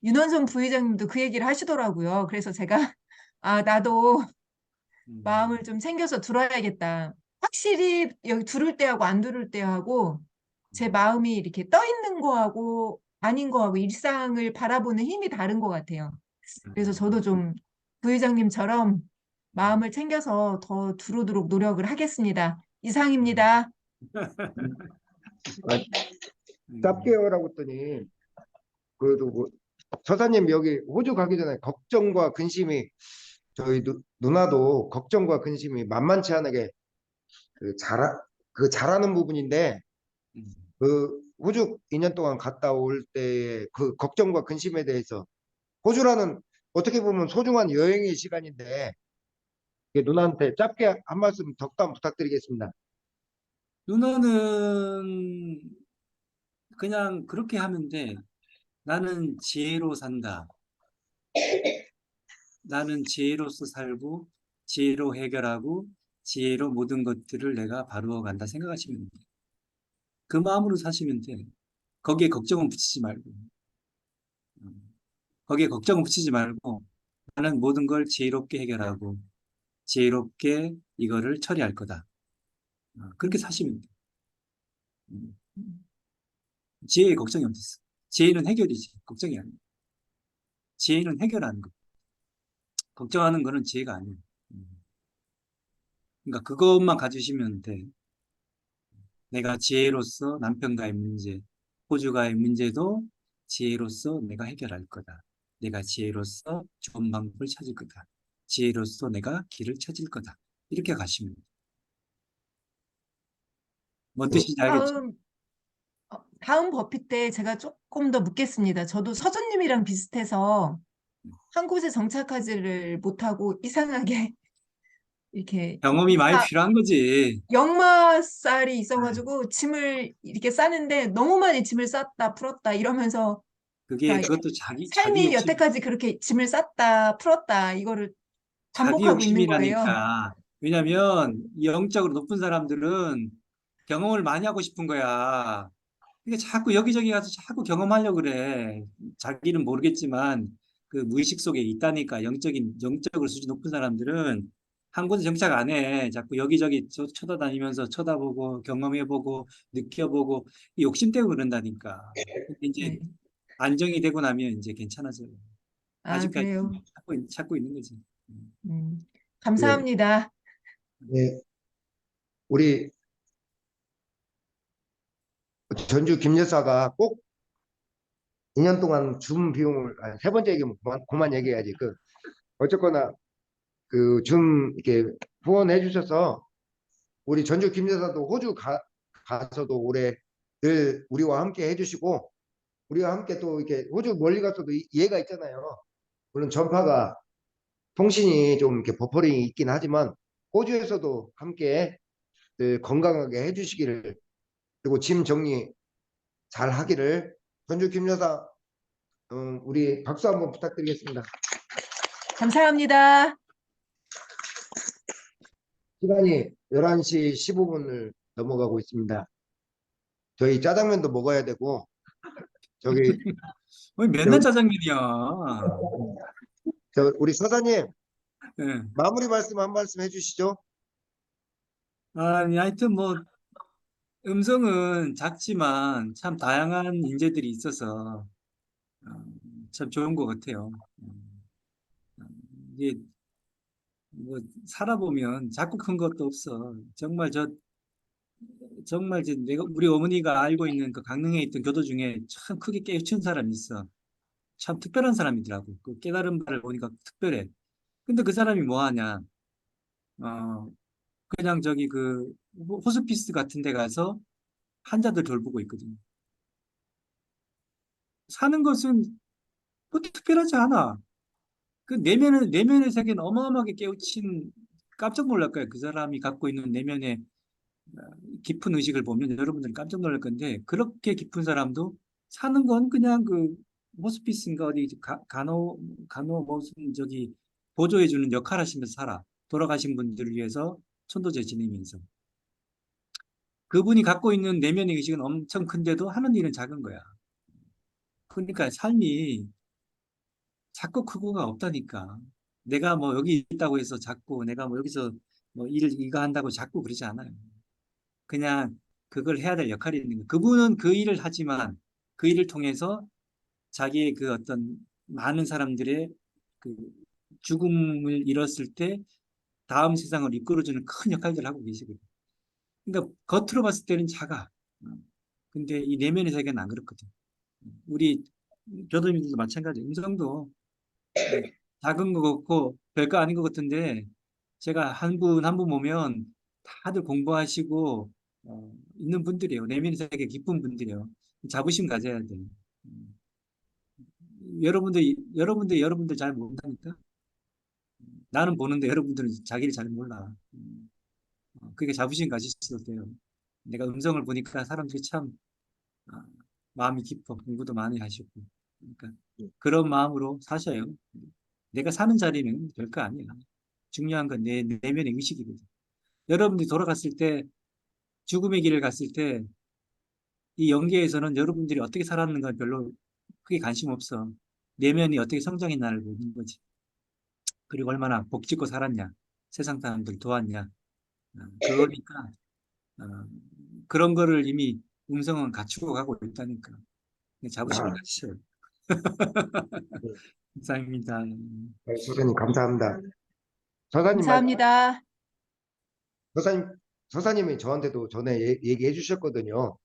윤원선 부회장님도 그 얘기를 하시더라고요. 그래서 제가 나도 마음을 좀 챙겨서 들어야겠다. 확실히 여기 들을 때하고 안 들을 때하고 제 마음이 이렇게 떠 있는 거하고 아닌 거하고 일상을 바라보는 힘이 다른 것 같아요. 그래서 저도 좀 부회장님처럼 마음을 챙겨서 더 두루두루 노력을 하겠습니다. 이상입니다. 짧게요라고 했더니 그래도 뭐 서사님 여기 호주 가기 전에 걱정과 근심이 저희 누나도 걱정과 근심이 만만치 않게 그 잘하는 부분인데 그 호주 2년 동안 갔다 올 때의 그 걱정과 근심에 대해서 호주라는 어떻게 보면 소중한 여행의 시간인데 이게 누나한테 짧게 한 말씀 덕담 부탁드리겠습니다. 누나는 그냥 그렇게 하면 돼. 나는 지혜로 산다. 나는 지혜로서 살고, 지혜로 해결하고, 지혜로 모든 것들을 내가 바루어 간다 생각하시면 돼. 그 마음으로 사시면 돼. 거기에 걱정은 붙이지 말고. 거기에 걱정은 붙이지 말고, 나는 모든 걸 지혜롭게 해결하고, 지혜롭게 이거를 처리할 거다. 그렇게 사시면 돼. 음. 지혜에 걱정이 어디 있어? 지혜는 해결이지. 걱정이 아니야. 지혜는 해결하는 거. 걱정하는 거는 지혜가 아니야. 그러니까 그것만 가지시면 돼. 내가 지혜로서 남편과의 문제, 호주가의 문제도 지혜로서 내가 해결할 거다. 내가 지혜로서 좋은 방법을 찾을 거다. 지혜로서 내가 길을 찾을 거다. 이렇게 가시면 돼. 뭔 뜻인지 알겠죠? 다음 버피 때 제가 조금 더 묻겠습니다. 저도 서준님이랑 비슷해서 한 곳에 정착하지를 못하고 이상하게 이렇게 경험이 많이 필요한 거지. 역마살이 있어가지고 짐을 이렇게 싸는데 너무 많이 짐을 쌌다 풀었다 이러면서 그러니까 그것도 자기 삶이 욕심, 여태까지 그렇게 짐을 쌌다 풀었다 이거를 자기 반복하고 있는 거예요. 욕심이라니까. 왜냐면 영적으로 높은 사람들은 경험을 많이 하고 싶은 거야. 그러니까 자꾸 여기저기 가서 자꾸 경험하려고 그래. 자기는 모르겠지만 그 무의식 속에 있다니까. 영적으로 수준 높은 사람들은 한 곳에 정착 안 해. 자꾸 여기저기 쳐다다니면서 쳐다보고 경험해보고 느껴보고 이 욕심 때문에 그런다니까. 근데 이제 네. 안정이 되고 나면 이제 괜찮아져요. 아직까지 그래요. 찾고 있는 거지. 음, 네, 감사합니다. 네. 우리 전주 김 여사가 꼭 2년 동안 줌 비용을 세 번째 얘기면 그만 얘기해야지. 어쨌거나 그 줌 이렇게 후원해 주셔서 우리 전주 김 여사도 호주 가서도 올해 늘 우리와 함께 해주시고 우리와 함께 또 이렇게 호주 멀리 가서도 이해가 있잖아요. 물론 전파가 통신이 좀 이렇게 버퍼링이 있긴 하지만 호주에서도 함께 늘 건강하게 해주시기를 그리고 짐 정리 잘 하기를 전주 김 여사 우리 박수 한번 부탁드리겠습니다. 감사합니다. 시간이 11시 15분을 넘어가고 있습니다. 저희 짜장면도 먹어야 되고 저기 왜 저, 맨날 짜장면이야? 우리 서사님 예. 마무리 말씀 한 말씀 해주시죠. 아니, 하여튼 뭐 음성은 작지만 참 다양한 인재들이 있어서 참 좋은 것 같아요. 이게 뭐 살아보면 자꾸 큰 것도 없어. 정말 내가 우리 어머니가 알고 있는 그 강릉에 있던 교도 중에 참 크게 깨우친 사람이 있어. 참 특별한 사람이더라고. 그 깨달은 바를 보니까 특별해. 근데 그 사람이 뭐 하냐? 어, 그냥 저기 그 호스피스 같은 데 가서 환자들 돌보고 있거든. 사는 것은 뭐 특별하지 않아. 그 내면의 세계는 어마어마하게 깨우친, 깜짝 놀랄 거야. 그 사람이 갖고 있는 내면의 깊은 의식을 보면 여러분들이 깜짝 놀랄 건데, 그렇게 깊은 사람도 사는 건 그냥 그 호스피스인가 어디 간호 무슨 저기 보조해주는 역할 하시면서 살아. 돌아가신 분들을 위해서 천도제 지내면서. 그분이 갖고 있는 내면의 의식은 엄청 큰데도 하는 일은 작은 거야. 그러니까 삶이 작고 크고가 없다니까. 내가 뭐 여기 있다고 해서 작고, 내가 뭐 여기서 뭐 이거 한다고 작고 그러지 않아요. 그냥 그걸 해야 될 역할이 있는 거예요. 그분은 그 일을 하지만 그 일을 통해서 자기의 그 어떤 많은 사람들의 그 죽음을 잃었을 때 다음 세상을 이끌어주는 큰 역할들을 하고 계시거든요. 그러니까 겉으로 봤을 때는 작아. 근데 이 내면의 세계는 안 그렇거든. 우리 교도님들도 마찬가지. 음성도 작은 것 같고 별거 아닌 것 같은데 제가 한 분 한 분 보면 다들 공부하시고 있는 분들이에요. 내면의 세계 깊은 분들이에요. 자부심 가져야 돼. 음, 여러분들 잘 모른다니까. 나는 보는데 여러분들은 자기를 잘 몰라. 그게 자부심 가지셔도 돼요. 내가 음성을 보니까 사람들이 참 아, 마음이 깊어. 공부도 많이 하시고. 그러니까 그런 마음으로 사셔요. 내가 사는 자리는 별거 아니야. 중요한 건 내 내면의 의식이거든. 여러분들이 돌아갔을 때, 죽음의 길을 갔을 때, 이 영계에서는 여러분들이 어떻게 살았는가 별로 크게 관심 없어. 내면이 어떻게 성장했나를 보는 거지. 그리고 얼마나 복 짓고 살았냐. 세상 사람들 도왔냐. 그거니까, 어, 그런 거를 이미 음성은 갖추고 가고 있다니까. 자부심을 아, 가지셔요. 감사합니다. 서사님 감사합니다. 서사님 말 감사합니다. 서사님 서사님이 저한테도 전에 얘기해 주셨거든요.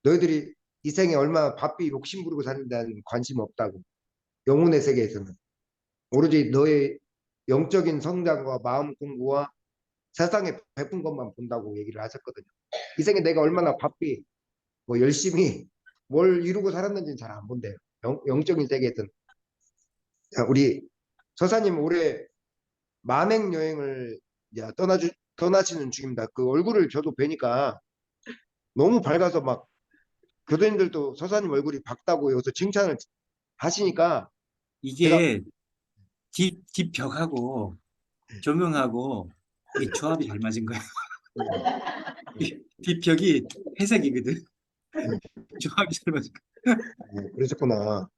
너희들이 이 생에 얼마나 바삐 욕심 부리고 사는 데는 관심 없다고. 영혼의 세계에서는 오로지 너의 영적인 성장과 마음 공부와 세상에 베푼 것만 본다고 얘기를 하셨거든요. 이 생에 내가 얼마나 바삐 뭐 열심히 뭘 이루고 살았는지는 잘 안 본대요. 영적인 세계에서는. 자, 우리 서사님 올해 만행 여행을 이제 떠나시는 중입니다. 그 얼굴을 저도 뵈니까 너무 밝아서 막 교도님들도 서사님 얼굴이 밝다고 여기서 칭찬을 하시니까 제가 이게 뒷벽하고 조명하고 이게 조합이 잘 맞은 거야. 뒷벽이 회색이거든. 조합이 잘 맞은 거야. 그러셨구나.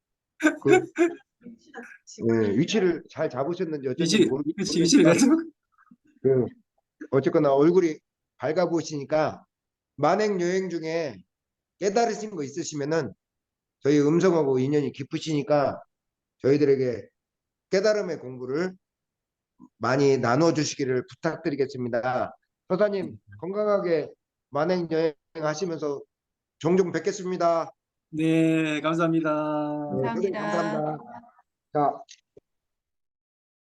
그 위치를 잘 잡으셨는지 어쩐지 위치를 모르겠지만 가지고. 그 어쨌거나 얼굴이 밝아 보시니까 만행 여행 중에 깨달으신 거 있으시면은 저희 음성하고 인연이 깊으시니까 저희들에게 깨달음의 공부를 많이 나눠 주시기를 부탁드리겠습니다. 서사님 건강하게 만행 여행 하시면서 종종 뵙겠습니다. 네, 감사합니다. 네, 선생님 감사합니다. 감사합니다. 자,